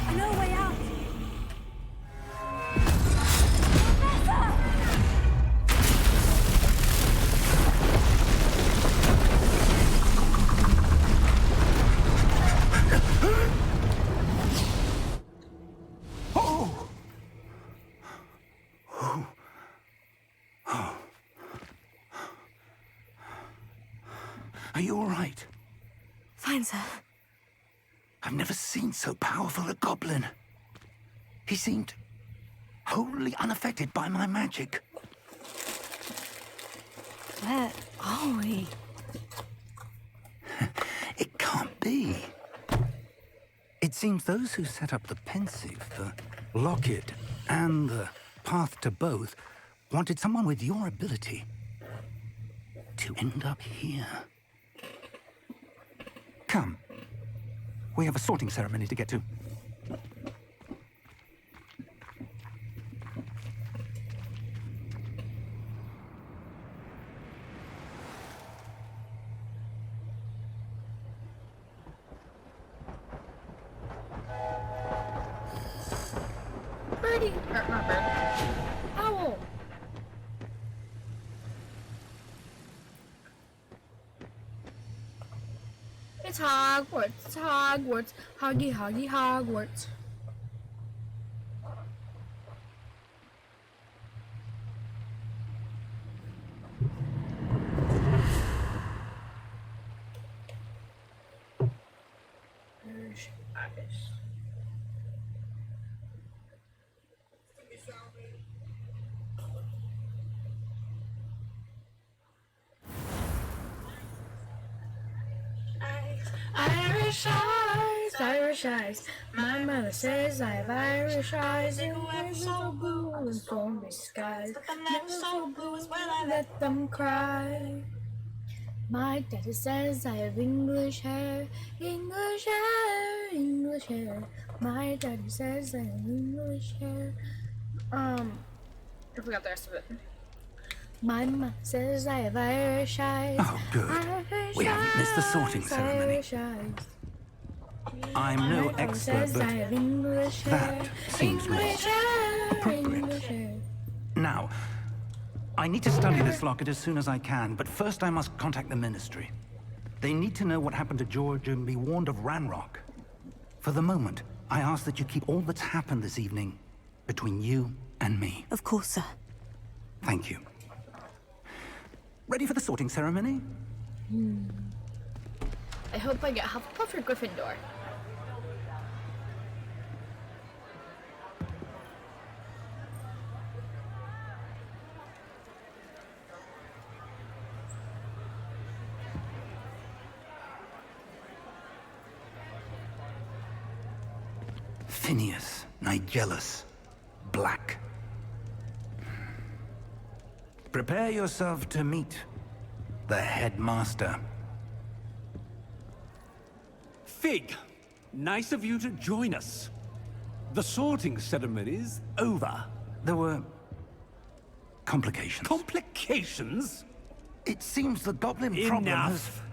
I know a way out. Are you all right? Fine, sir. I've never seen so powerful a goblin. He seemed wholly unaffected by my magic. Where are we? It can't be. It seems those who set up the pensive, the locket, and the path to both wanted someone with your ability to end up here. Come. We have a sorting ceremony to get to. Birdie. Not bird. Owl. It's Hogwarts. It's Hogwarts. Hoggy, hoggy, Hogwarts. Irish eyes, Irish eyes. My mother says I have Irish eyes. And we're so blue in stormy skies. Never so blue as when I let them cry. My daddy says I have English hair, English hair, English hair. My daddy says I have English hair. I forgot the rest of it. My mom says I have Irish eyes. Oh, good. Irish We haven't missed the sorting eyes, ceremony. Irish eyes. I'm no My mom expert, says I but have English hair, that seems more English hair, appropriate. English hair. Now, I need to study this locket as soon as I can, but first I must contact the Ministry. They need to know what happened to George and be warned of Ranrock. For the moment, I ask that you keep all that's happened this evening between you and me. Of course, sir. Thank you. Ready for the sorting ceremony? I hope I get Hufflepuff or Gryffindor. Phineas, Nigellus, Black. Prepare yourself to meet the headmaster. Fig, nice of you to join us. The sorting ceremony's over. There were complications. Complications? It seems the goblin problem has... Enough.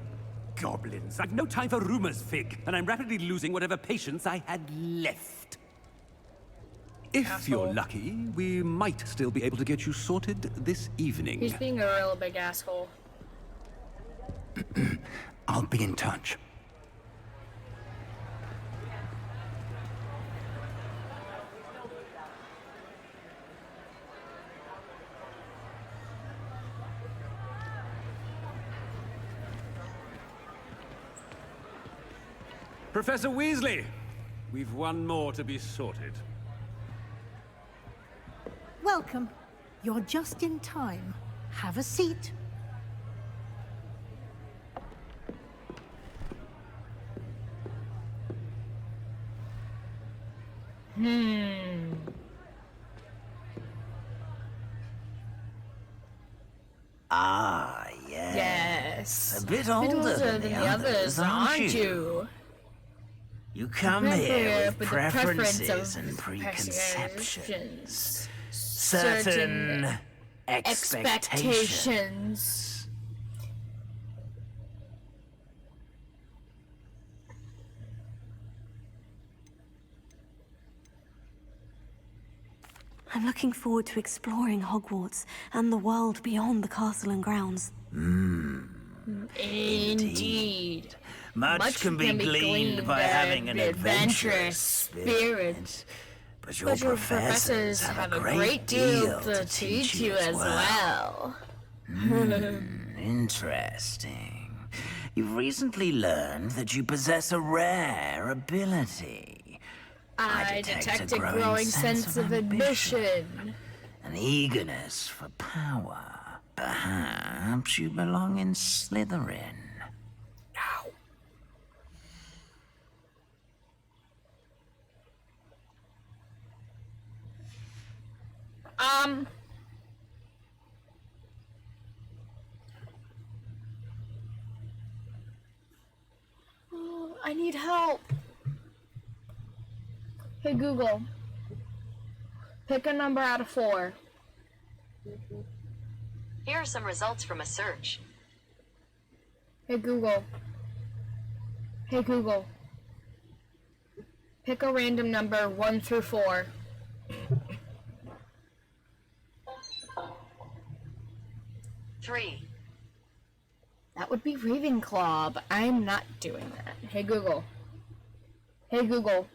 Goblins. I've no time for rumors, Fig, and I'm rapidly losing whatever patience I had left. If you're lucky, we might still be able to get you sorted this evening. He's being a real big asshole. I'll be in touch. Professor Weasley, we've one more to be sorted. Welcome. You're just in time. Have a seat. Ah, yes. Yes. A bit older than the others, aren't you? You come here with preferences and preconceptions. Certain expectations. I'm looking forward to exploring Hogwarts and the world beyond the castle and grounds. Indeed. Much can be gleaned by having an adventurous spirit. But your professors have a great deal to teach you as well. Interesting. You've recently learned that you possess a rare ability. I detect a growing sense of ambition. An eagerness for power. Perhaps you belong in Slytherin. Oh, I need help. Hey Google, pick a number out of 4. Here are some results from a search. Hey Google. Hey Google. Pick a random number 1 through 4. Three. That would be Ravenclaw, but I'm not doing that. Hey Google. Hey Google.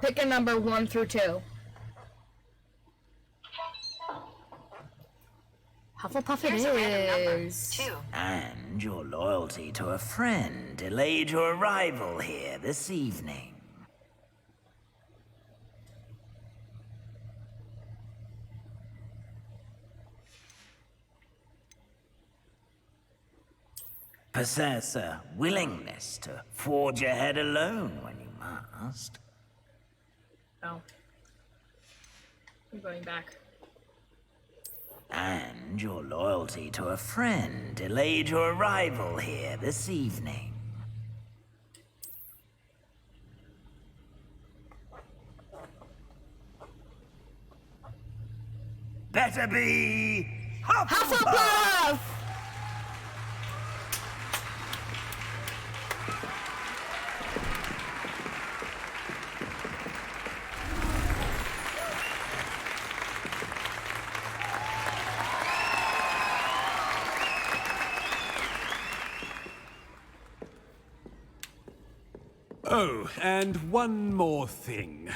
Pick a number 1 through 2. Hufflepuff it is. 2. And your loyalty to a friend delayed your arrival here this evening. Possess a willingness to forge ahead alone when you must. Oh. I'm going back. And your loyalty to a friend delayed your arrival here this evening. Better be Hufflepuff! Oh, and one more thing.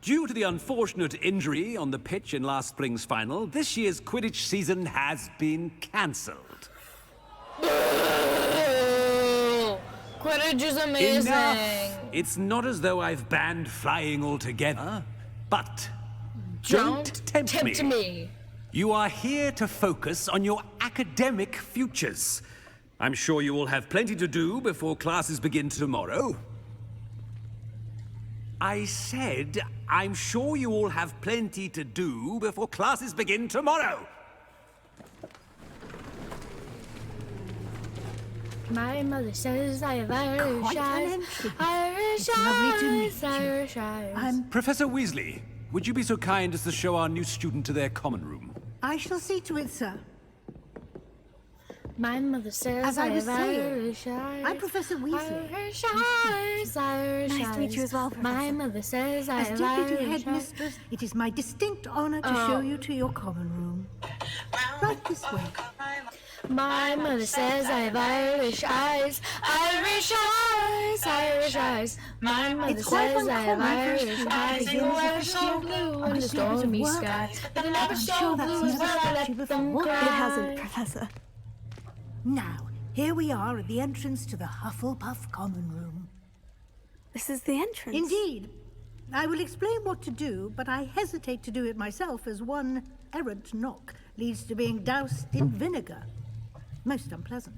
Due to the unfortunate injury on the pitch in last spring's final, this year's Quidditch season has been cancelled. Quidditch is amazing. Enough! It's not as though I've banned flying altogether, but don't tempt me. You are here to focus on your academic futures. I'm sure you will have plenty to do before classes begin tomorrow. I said, I'm sure you all have plenty to do before classes begin tomorrow. My mother says I have Irish Quite an eyes. entry. Irish It's lovely to meet eyes, you. Irish eyes. Professor Weasley, would you be so kind as to show our new student to their common room? I shall see to it, sir. My mother says As I was have saying, Irish eyes. I'm Professor Weasley. Irish eyes, Irish Nice to meet you as well, Professor. My mother says I As have Deputy Irish eyes. Headmistress, it is my distinct honor to show you to your common room. Right this way. My mother says I have Irish eyes, Irish eyes, Irish eyes. My mother It's quite says I have uncommon for a Irish student eyes, to they begin go as a ever so first year blue on in a the series of stormy work. sky. But they're never I'm so sure that's blue never as when I struck let you before. them It cry. It hasn't, Professor. Now, here we are at the entrance to the Hufflepuff common room. This is the entrance. Indeed. I will explain what to do, but I hesitate to do it myself as one errant knock leads to being doused in vinegar. Most unpleasant.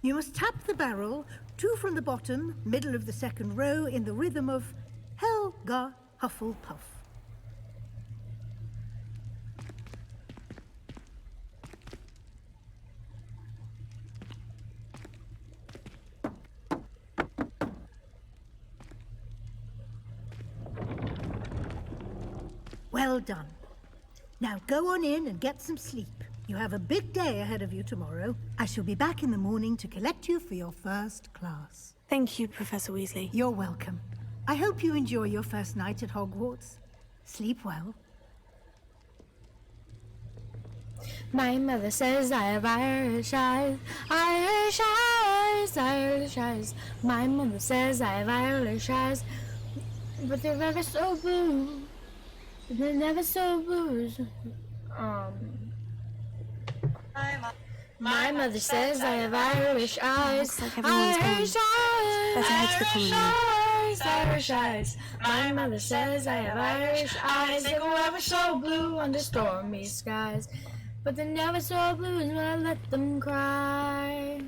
You must tap the barrel, 2 from the bottom, middle of the second row, in the rhythm of Helga Hufflepuff. Well done. Now go on in and get some sleep. You have a big day ahead of you tomorrow. I shall be back in the morning to collect you for your first class. Thank you, Professor Weasley. You're welcome. I hope you enjoy your first night at Hogwarts. Sleep well. My mother says I have Irish eyes, Irish eyes, Irish eyes. My mother says I have Irish eyes, but they're never so blue. They're never so blue. My mother says I have Irish eyes, Looks like everyone's Irish eyes, Better head to the common room. eyes, Irish eyes. My mother says I have Irish eyes, they go ever so blue under stormy skies. But they're never so blue as when I let them cry.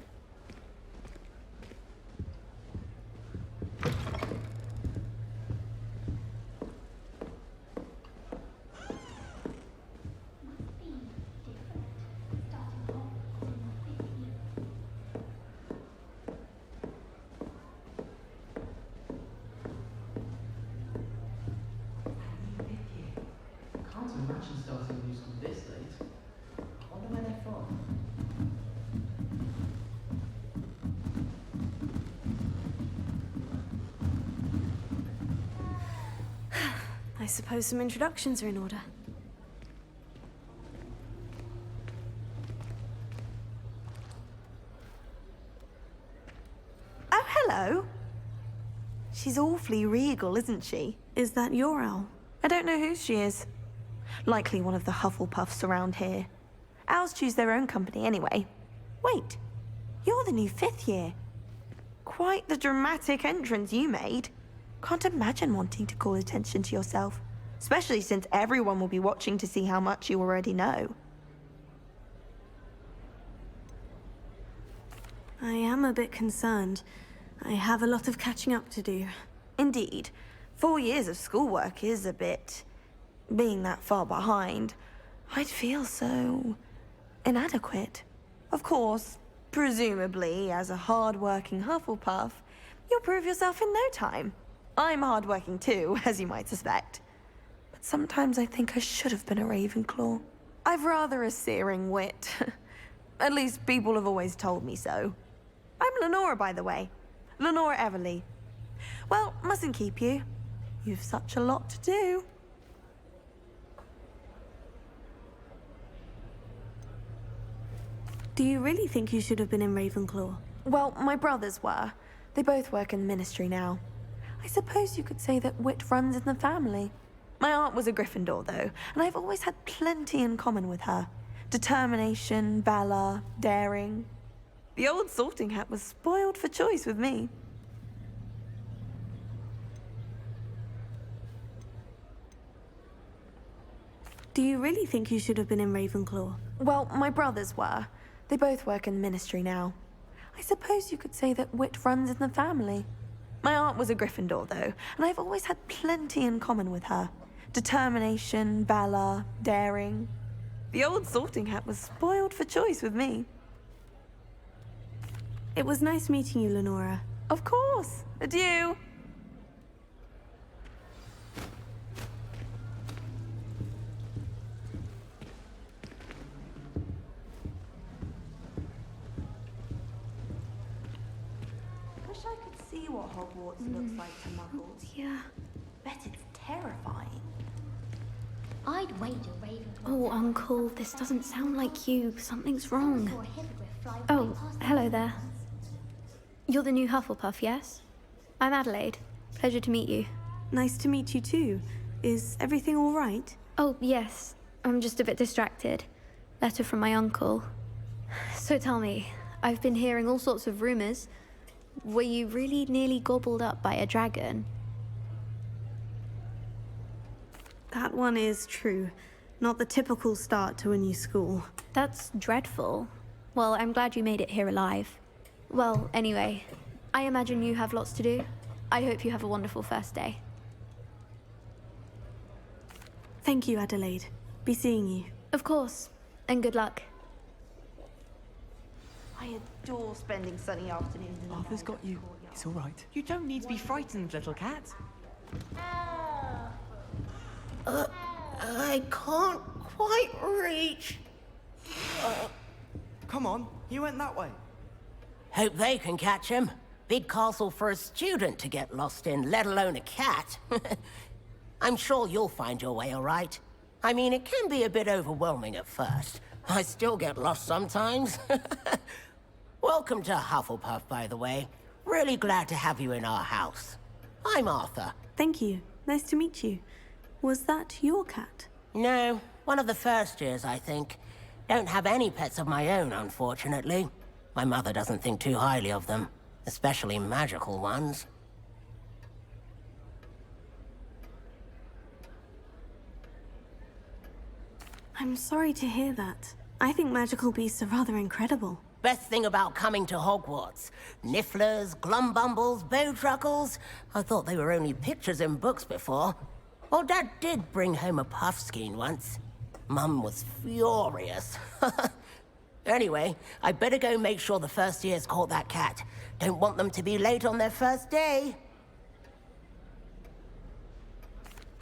Can't imagine starting a new school this late. I wonder where they're from. I suppose some introductions are in order. Oh, hello. She's awfully regal, isn't she? Is that your owl? I don't know who she is. Likely one of the Hufflepuffs around here. Owls choose their own company anyway. Wait, you're the new 5th year. Quite the dramatic entrance you made. Can't imagine wanting to call attention to yourself, especially since everyone will be watching to see how much you already know. I am a bit concerned. I have a lot of catching up to do. Indeed. 4 years of schoolwork is a bit... being that far behind, I'd feel so... inadequate. Of course, presumably, as a hard-working Hufflepuff, you'll prove yourself in no time. I'm hard-working too, as you might suspect. But sometimes I think I should have been a Ravenclaw. I've rather a searing wit. At least people have always told me so. I'm Lenora, by the way. Lenora Everly. Well, mustn't keep you. You've such a lot to do. Do you really think you should have been in Ravenclaw? Well, my brothers were. They both work in the ministry now. I suppose you could say that wit runs in the family. My aunt was a Gryffindor, though, and I've always had plenty in common with her. Determination, valor, daring. The old sorting hat was spoiled for choice with me. Do you really think you should have been in Ravenclaw? Well, my brothers were. They both work in the ministry now. I suppose you could say that wit runs in the family. My aunt was a Gryffindor, though, and I've always had plenty in common with her. Determination, valor, daring. The old sorting hat was spoiled for choice with me. It was nice meeting you, Lenora. Of course. Adieu. see what Hogwarts looks like to muggles. Yeah. Bet it's terrifying. I'd wager Ravenclaw. Oh, Uncle, this doesn't sound like you. Something's wrong. Oh, hello there. You're the new Hufflepuff, yes? I'm Adelaide. Pleasure to meet you. Nice to meet you too. Is everything all right? Oh, yes. I'm just a bit distracted. Letter from my uncle. So tell me, I've been hearing all sorts of rumors. Were you really nearly gobbled up by a dragon? That one is true. Not the typical start to a new school. That's dreadful. Well, I'm glad you made it here alive. Well, anyway, I imagine you have lots to do. I hope you have a wonderful first day. Thank you, Adelaide. Be seeing you. Of course. And good luck. I adore spending sunny afternoons in the Arthur's got you. It's all right. You don't need to be frightened, little cat. I can't quite reach. Come on, he went that way. Hope they can catch him. Big castle for a student to get lost in, let alone a cat. I'm sure you'll find your way all right. I mean, it can be a bit overwhelming at first. I still get lost sometimes. Welcome to Hufflepuff, by the way. Really glad to have you in our house. I'm Arthur. Thank you. Nice to meet you. Was that your cat? No, one of the first years, I think. Don't have any pets of my own, unfortunately. My mother doesn't think too highly of them, especially magical ones. I'm sorry to hear that. I think magical beasts are rather incredible. Best thing about coming to Hogwarts. Nifflers, glumbumbles, bowtruckles. I thought they were only pictures in books before. Well, Dad did bring home a puffskein once. Mum was furious. Anyway, I better go make sure the first years caught that cat. Don't want them to be late on their first day.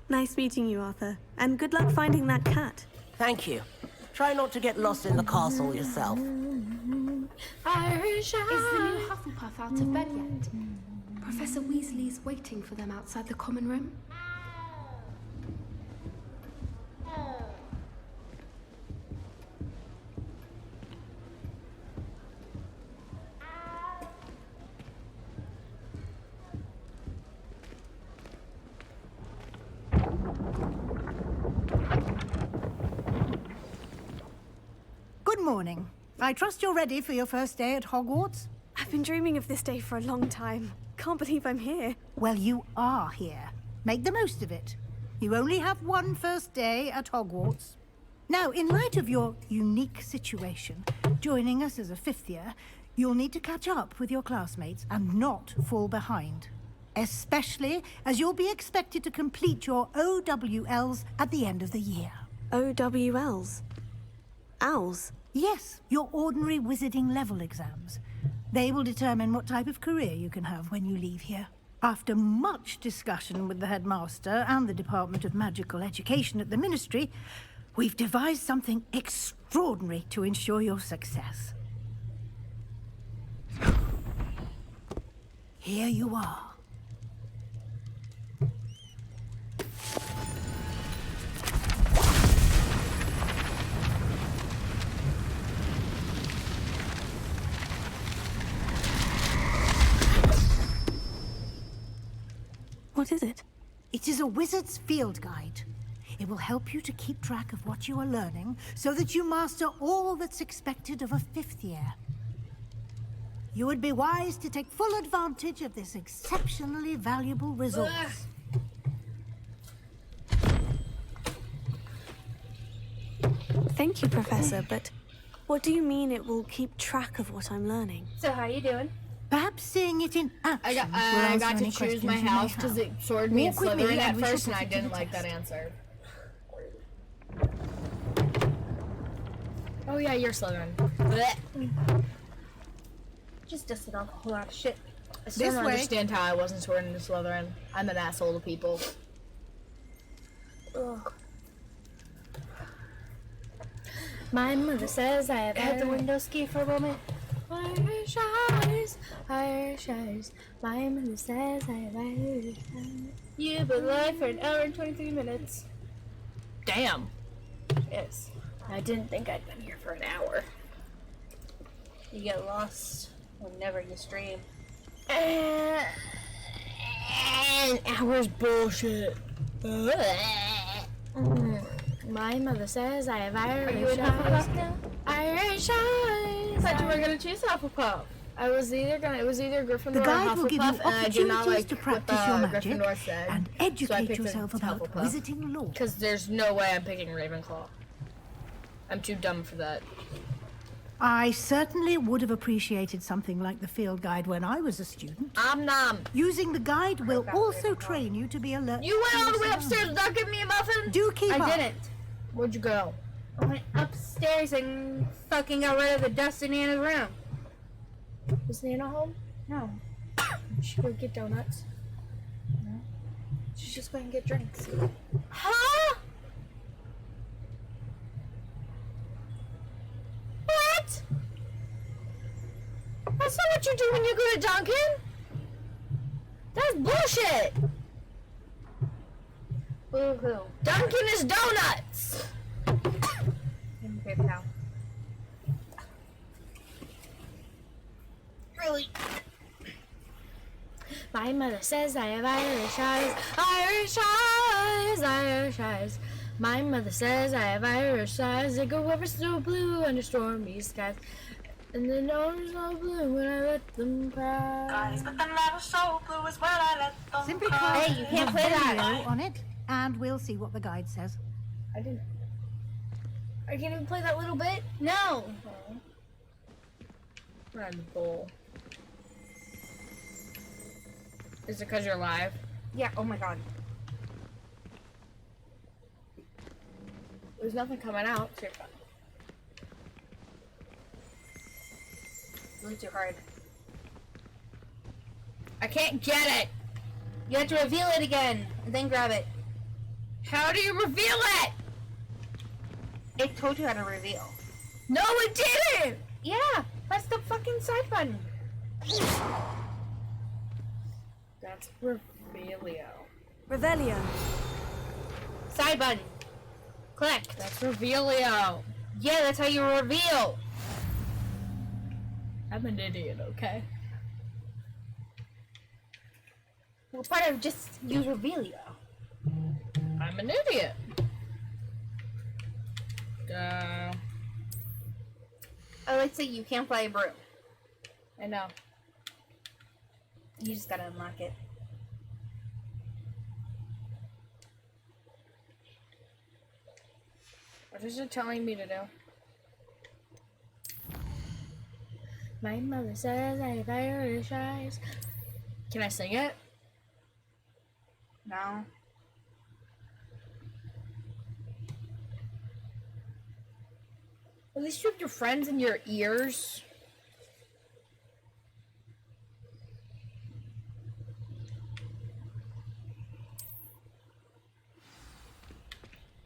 Nice meeting you, Arthur. And good luck finding that cat. Thank you. Try not to get lost in the castle yourself. Irish Is the new Hufflepuff out of bed yet? Professor Weasley's waiting for them outside the common room. Good morning. I trust you're ready for your first day at Hogwarts? I've been dreaming of this day for a long time. Can't believe I'm here. Well, you are here. Make the most of it. You only have one first day at Hogwarts. Now, in light of your unique situation, joining us as a fifth year, you'll need to catch up with your classmates and not fall behind. Especially as you'll be expected to complete your OWLs at the end of the year. OWLs? Owls? Yes, your ordinary wizarding level exams. They will determine what type of career you can have when you leave here. After much discussion with the headmaster and the Department of Magical Education at the Ministry, we've devised something extraordinary to ensure your success. Here you are. What is it? It is a wizard's field guide. It will help you to keep track of what you are learning so that you master all that's expected of a fifth year. You would be wise to take full advantage of this exceptionally valuable resource. Thank you, Professor, but what do you mean it will keep track of what I'm learning? So how are you doing? Perhaps seeing it in action. I got to choose my house because it sorted me at Slytherin at first, and I didn't like that answer. Oh yeah, you're Slytherin. Blech. Just dusted off a whole lot of shit. I still don't understand how I wasn't sorted into Slytherin. I'm an asshole to people. Ugh. My mother says I have had the window ski for a moment. Irish eyes, Irish eyes. My mother says I have Irish eyes. You've been live for an hour and 23 minutes. Damn. Yes. I didn't think I'd been here for an hour. You get lost whenever you stream. An hour's bullshit. My mother says I have Irish eyes. Are you in Hufflepuff now? Irish eyes. I thought you were gonna choose Hufflepuff. It was either Gryffindor The or guide will give you Hufflepuff, and I do not opportunities like to what practice your magic Gryffindor said, and so I educate picked yourself about Hufflepuff. visiting law. Because there's no way I'm picking Ravenclaw. I'm too dumb for that. I certainly would have appreciated something like the field guide when I was a student. Nom. Using the guide will also train you to be alert. You went all the way upstairs without giving me a muffin? Do keep up. I didn't. Where'd you go? I went upstairs and fucking got rid of the dust in Anna's room. Is Nana home? No. She go get donuts. No. She's just going to get drinks. Huh? What? That's not what you do when you go to Dunkin'. That's bullshit. Boo-hoo. Dunkin' is donuts. Give me paper towel. Really? My mother says I have Irish eyes, Irish eyes, Irish eyes. My mother says I have Irish eyes. They go ever so blue under stormy skies. And the nose so blue when I let them cry. But they're never so blue as when I let them Simply cry. click Hey, you can't the play that. video on it, and we'll see what the guide says. I didn't. I can't even play that little bit? No. We're on the bowl. Is it because you're live? Yeah, oh my god. There's nothing coming out, so you're fine. Really too hard. I can't get it! You have to reveal it again, and then grab it. How do you reveal it? It told you how to reveal. No, it didn't! Yeah, press the fucking side button. That's Revelio. Revelio. Side button. Click. That's Revelio. Yeah, that's how you reveal. I'm an idiot, okay? Well, part of just use revealio. I'm an idiot. Duh. Oh, let's say you can't fly a broom. I know. You just gotta unlock it. What is it telling me to do? My mother says I have Irish eyes. Can I sing it? No. At least you have your friends in your ears.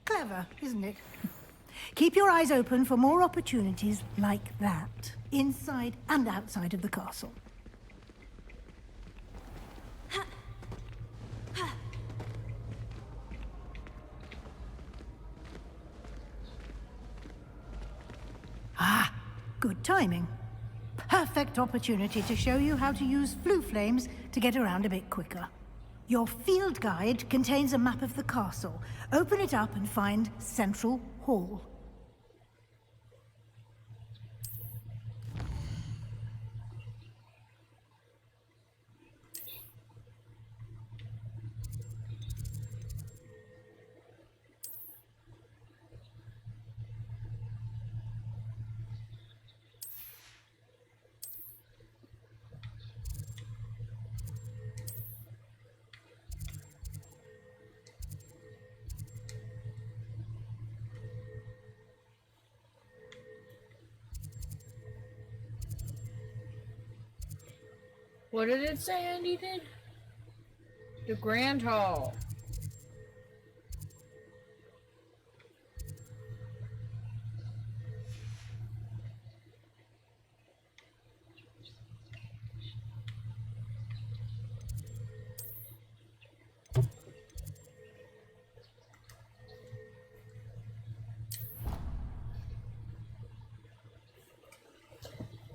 Clever, isn't it? Keep your eyes open for more opportunities like that, inside and outside of the castle. Ah, good timing. Perfect opportunity to show you how to use flue flames to get around a bit quicker. Your field guide contains a map of the castle. Open it up and find Central Hall. What did it say Andy did? The Grand Hall.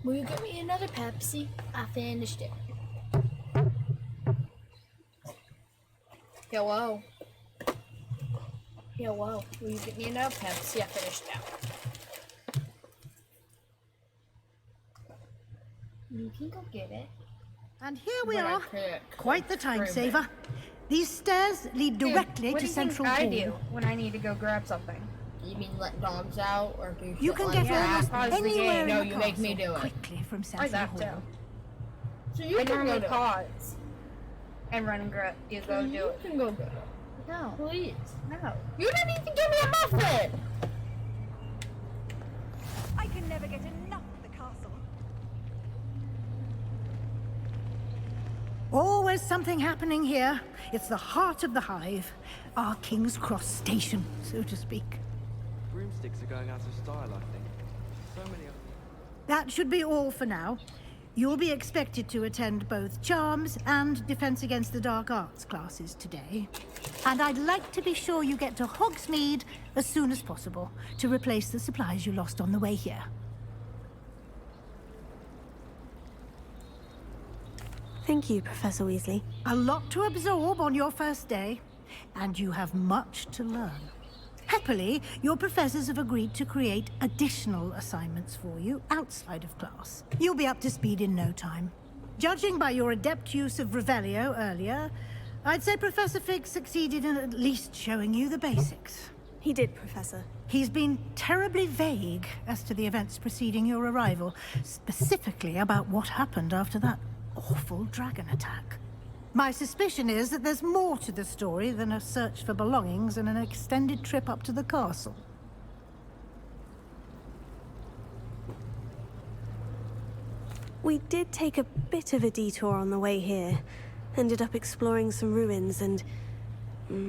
Will you get me another Pepsi? I finished it. Hello. Hello. Will you get me another Pepsi? I finished it. You can go get it. And here we But I are. can't Quite the time prove saver. These stairs lead directly what to do you Central think I Hall. do when I need to go grab something? You mean let dogs out or do You shit can like get that? almost Pause the anywhere game. in No, the you make me castle do it. quickly from I Central got Hall. to. So you I can normally go do it. pause and run and grab. You go do You it. can go do it. No, Please. no. You didn't even give me a muffin! I can never get enough of the castle. Always something happening here. It's the heart of the hive. Our King's Cross station, so to speak. Broomsticks are going out of style, I think. So many other... That should be all for now. You'll be expected to attend both Charms and Defense Against the Dark Arts classes today. And I'd like to be sure you get to Hogsmeade as soon as possible to replace the supplies you lost on the way here. Thank you, Professor Weasley. A lot to absorb on your first day, and you have much to learn. Happily, your professors have agreed to create additional assignments for you outside of class. You'll be up to speed in no time. Judging by your adept use of Revelio earlier, I'd say Professor Fig succeeded in at least showing you the basics. He did, Professor. He's been terribly vague as to the events preceding your arrival, specifically about what happened after that awful dragon attack. My suspicion is that there's more to the story than a search for belongings and an extended trip up to the castle. We did take a bit of a detour on the way here. Ended up exploring some ruins and...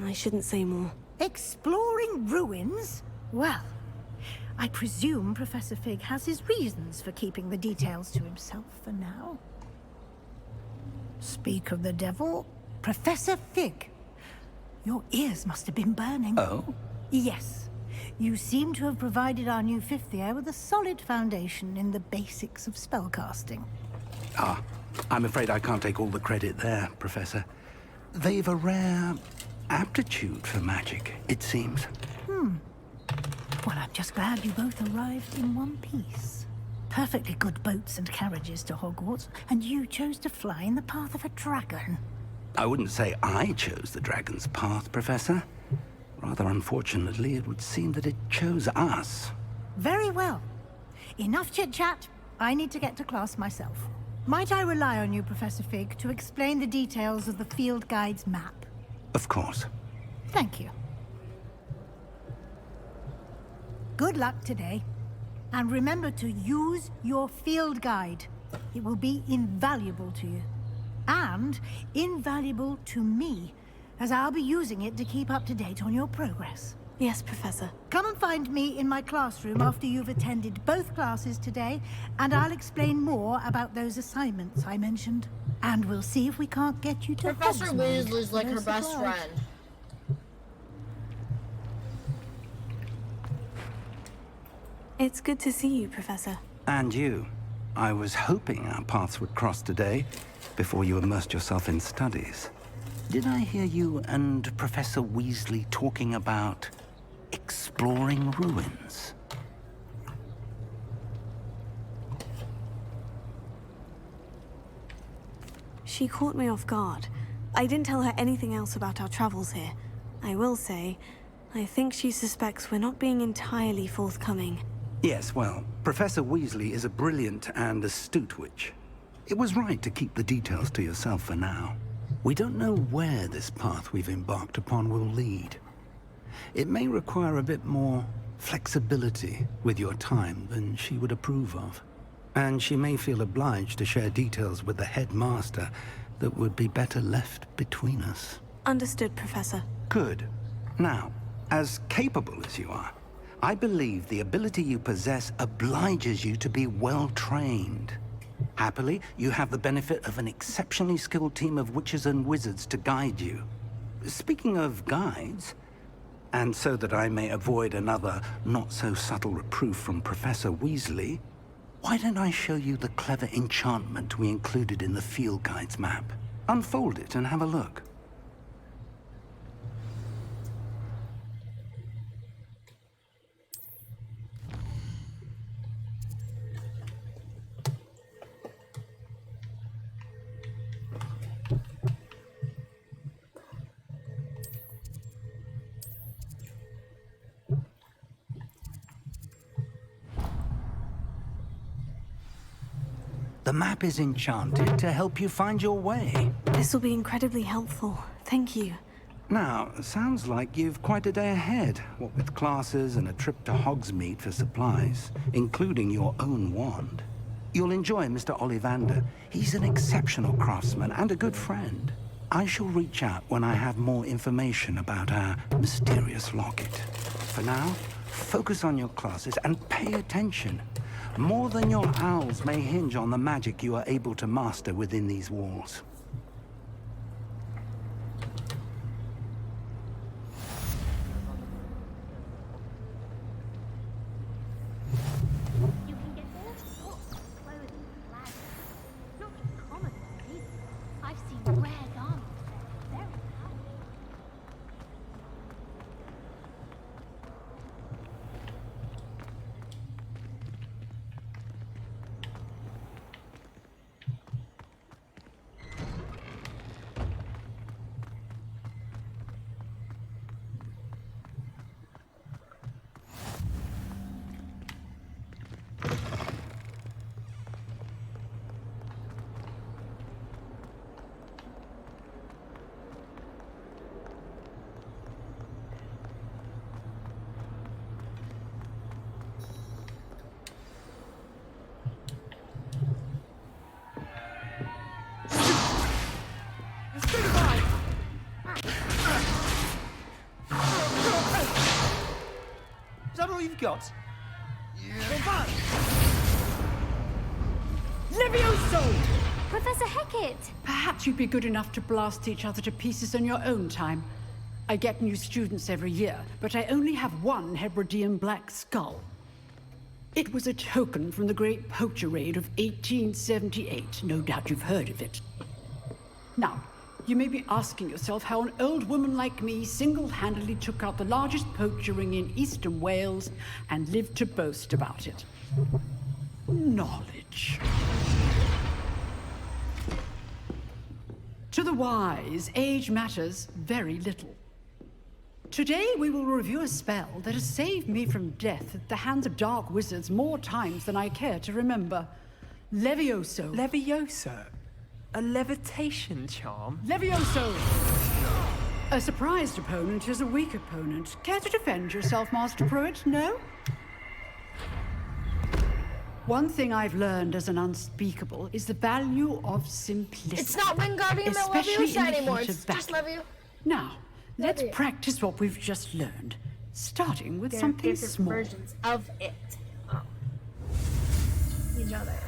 I shouldn't say more. Exploring ruins? Well, I presume Professor Fig has his reasons for keeping the details to himself for now. Speak of the devil, Professor Fig. Your ears must have been burning. Oh? Yes. You seem to have provided our new fifth year with a solid foundation in the basics of spellcasting. Ah, I'm afraid I can't take all the credit there, Professor. They've a rare aptitude for magic, it seems. Well, I'm just glad you both arrived in one piece. Perfectly good boats and carriages to Hogwarts, and you chose to fly in the path of a dragon. I wouldn't say I chose the dragon's path, Professor. Rather unfortunately, it would seem that it chose us. Very well. Enough chit-chat. I need to get to class myself. Might I rely on you, Professor Fig, to explain the details of the field guide's map? Of course. Thank you. Good luck today. And remember to use your field guide. It will be invaluable to you. And invaluable to me, as I'll be using it to keep up to date on your progress. Yes, Professor. Come and find me in my classroom after you've attended both classes today, and I'll explain more about those assignments I mentioned. And we'll see if we can't get you to Professor Hogsmeade Weasley's like for her those best supplies. friend. It's good to see you, Professor. And you. I was hoping our paths would cross today, before you immersed yourself in studies. Did I hear you and Professor Weasley talking about exploring ruins? She caught me off guard. I didn't tell her anything else about our travels here. I will say, I think she suspects we're not being entirely forthcoming. Yes, well, Professor Weasley is a brilliant and astute witch. It was right to keep the details to yourself for now. We don't know where this path we've embarked upon will lead. It may require a bit more flexibility with your time than she would approve of. And she may feel obliged to share details with the headmaster that would be better left between us. Understood, Professor. Good. Now, as capable as you are, I believe the ability you possess obliges you to be well-trained. Happily, you have the benefit of an exceptionally skilled team of witches and wizards to guide you. Speaking of guides, and so that I may avoid another not-so-subtle reproof from Professor Weasley, Why don't I show you the clever enchantment we included in the field guide's map? Unfold it and have a look. The map is enchanted to help you find your way. This will be incredibly helpful. Thank you. Now, sounds like you've quite a day ahead, what with classes and a trip to Hogsmeade for supplies, including your own wand. You'll enjoy Mr. Ollivander. He's an exceptional craftsman and a good friend. I shall reach out when I have more information about our mysterious locket. For now, focus on your classes and pay attention. More than your owls may hinge on the magic you are able to master within these walls. You can get all sorts of clothing and flags. Not just common wear either. I've seen rare garments there. Very powerful. Is that all you've got? Levioso! Professor Hecat! Perhaps you'd be good enough to blast each other to pieces on your own time. I get new students every year, but I only have one Hebridean black skull. It was a token from the Great Poacher Raid of 1878. No doubt you've heard of it. Now, you may be asking yourself how an old woman like me single-handedly took out the largest poacher ring in eastern Wales and lived to boast about it. Knowledge. To the wise, age matters very little. Today we will review a spell that has saved me from death at the hands of dark wizards more times than I care to remember. Levioso. Levioso? A levitation charm? Levioso! A surprised opponent is a weak opponent. Care to defend yourself, Master Pruitt? No? One thing I've learned as an unspeakable is the value of simplicity. It's not Wingardium Leviosa anymore, it's just Levio. Now, let's practice what we've just learned, starting with something small. Versions of it. Oh. You know that.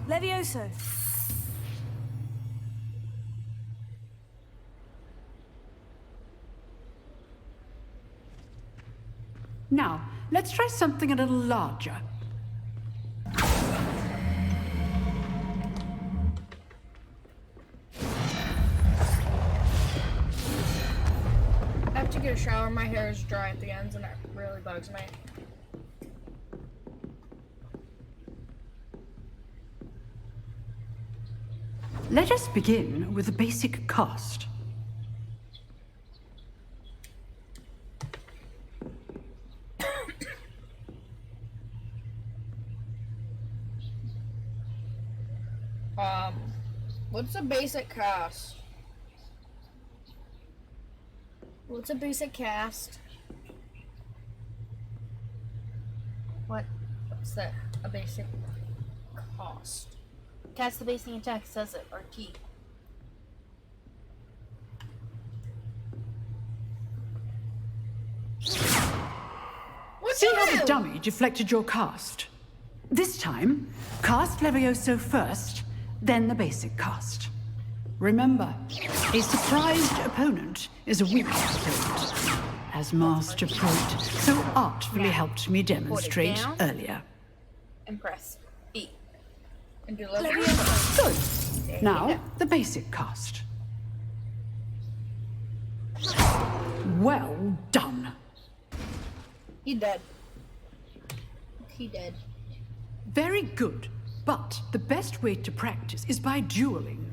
Levioso. Now, let's try something a little larger. I have to get a shower, my hair is dry at the ends and it really bugs me. Let us begin with the basic cast. What's a basic cast? What's a basic cast? What's that? A basic cost? Cast the basic attack says it, or key. See how the dummy deflected your cast? This time, cast Levioso first, then the basic cast. Remember, a surprised opponent is a weak opponent, as Master Prot so artfully helped me demonstrate down. earlier. And press E. And do Levioso. Good. There you Now, go. the basic cast. Well done. He dead. He dead. Very good. But the best way to practice is by dueling.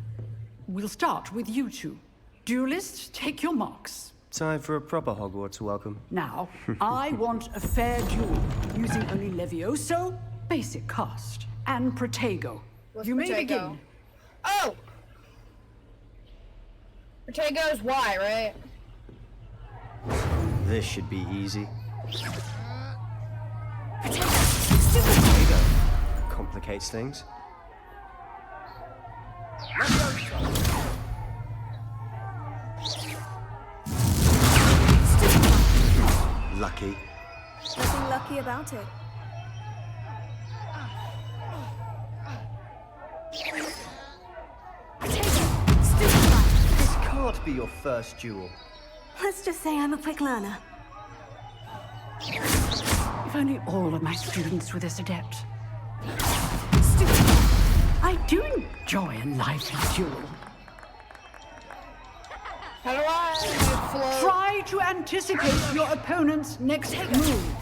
We'll start with you two. Duelists, take your marks. Time for a proper Hogwarts welcome. Now, I want a fair duel, using only Levioso, basic cast, and Protego. You may begin. Oh! Protego's Y, right? This should be easy. Complicates things. Lucky. Nothing lucky about it. This can't be your first duel. Let's just say I'm a quick learner. If only all of my students were this adept. I do enjoy a lively duel. How do I float? Try to anticipate your opponent's next move.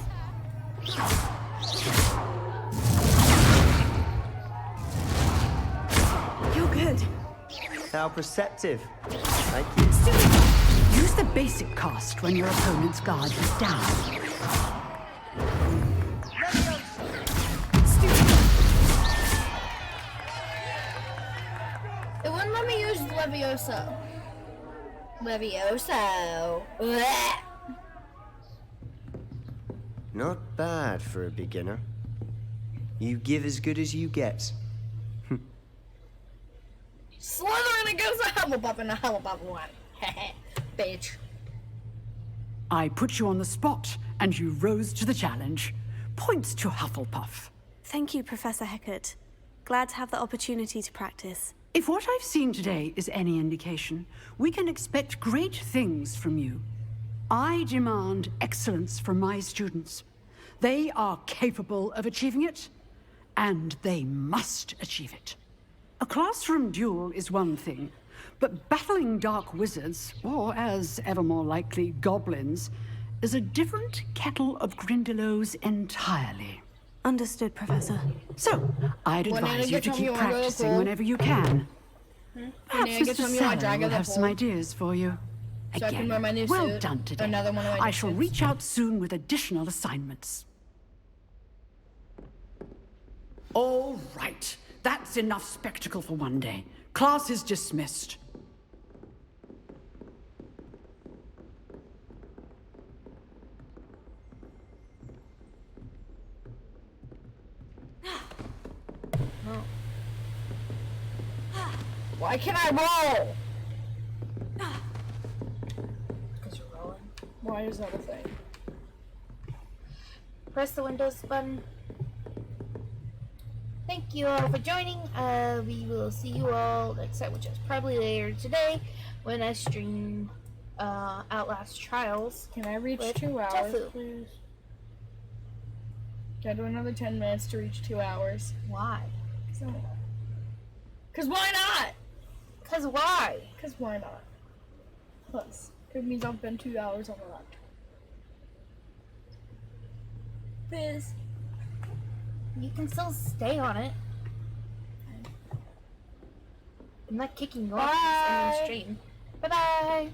You're good. How perceptive. Thank you. Use the basic cast when your opponent's guard is down. It wouldn't let me use Levioso. Levioso. Blech. Not bad for a beginner. You give as good as you get. Slytherin against a Hufflepuff and a Hufflepuff won. Bitch. I put you on the spot, and you rose to the challenge. Points to Hufflepuff. Thank you, Professor Hecat. Glad to have the opportunity to practice. If what I've seen today is any indication, we can expect great things from you. I demand excellence from my students. They are capable of achieving it, and they must achieve it. A classroom duel is one thing, but battling dark wizards, or as ever more likely, goblins, is a different kettle of Grindylows entirely. Understood, Professor. So, I'd advise you to keep practicing whenever you can. Perhaps Mr. Sallow will have some ideas for you. So I can Again, wear my new well suit. done today. Another one of my I new shall suits. reach out soon with additional assignments. All right. That's enough spectacle for one day. Class is dismissed. Why can't I roll? Because you're rolling. Why is that a thing? Press the Windows button. Thank you all for joining. We will see you all next time, which is probably later today when I stream Outlast Trials. Can I reach with 2 hours, Tofu. please? Can I do another 10 minutes to reach 2 hours? Why? Because why not? Because why? Because why not? Plus, it means I'll spend 2 hours on the laptop. Biz. You can still stay on it. I'm not kicking you off the stream. Bye-bye.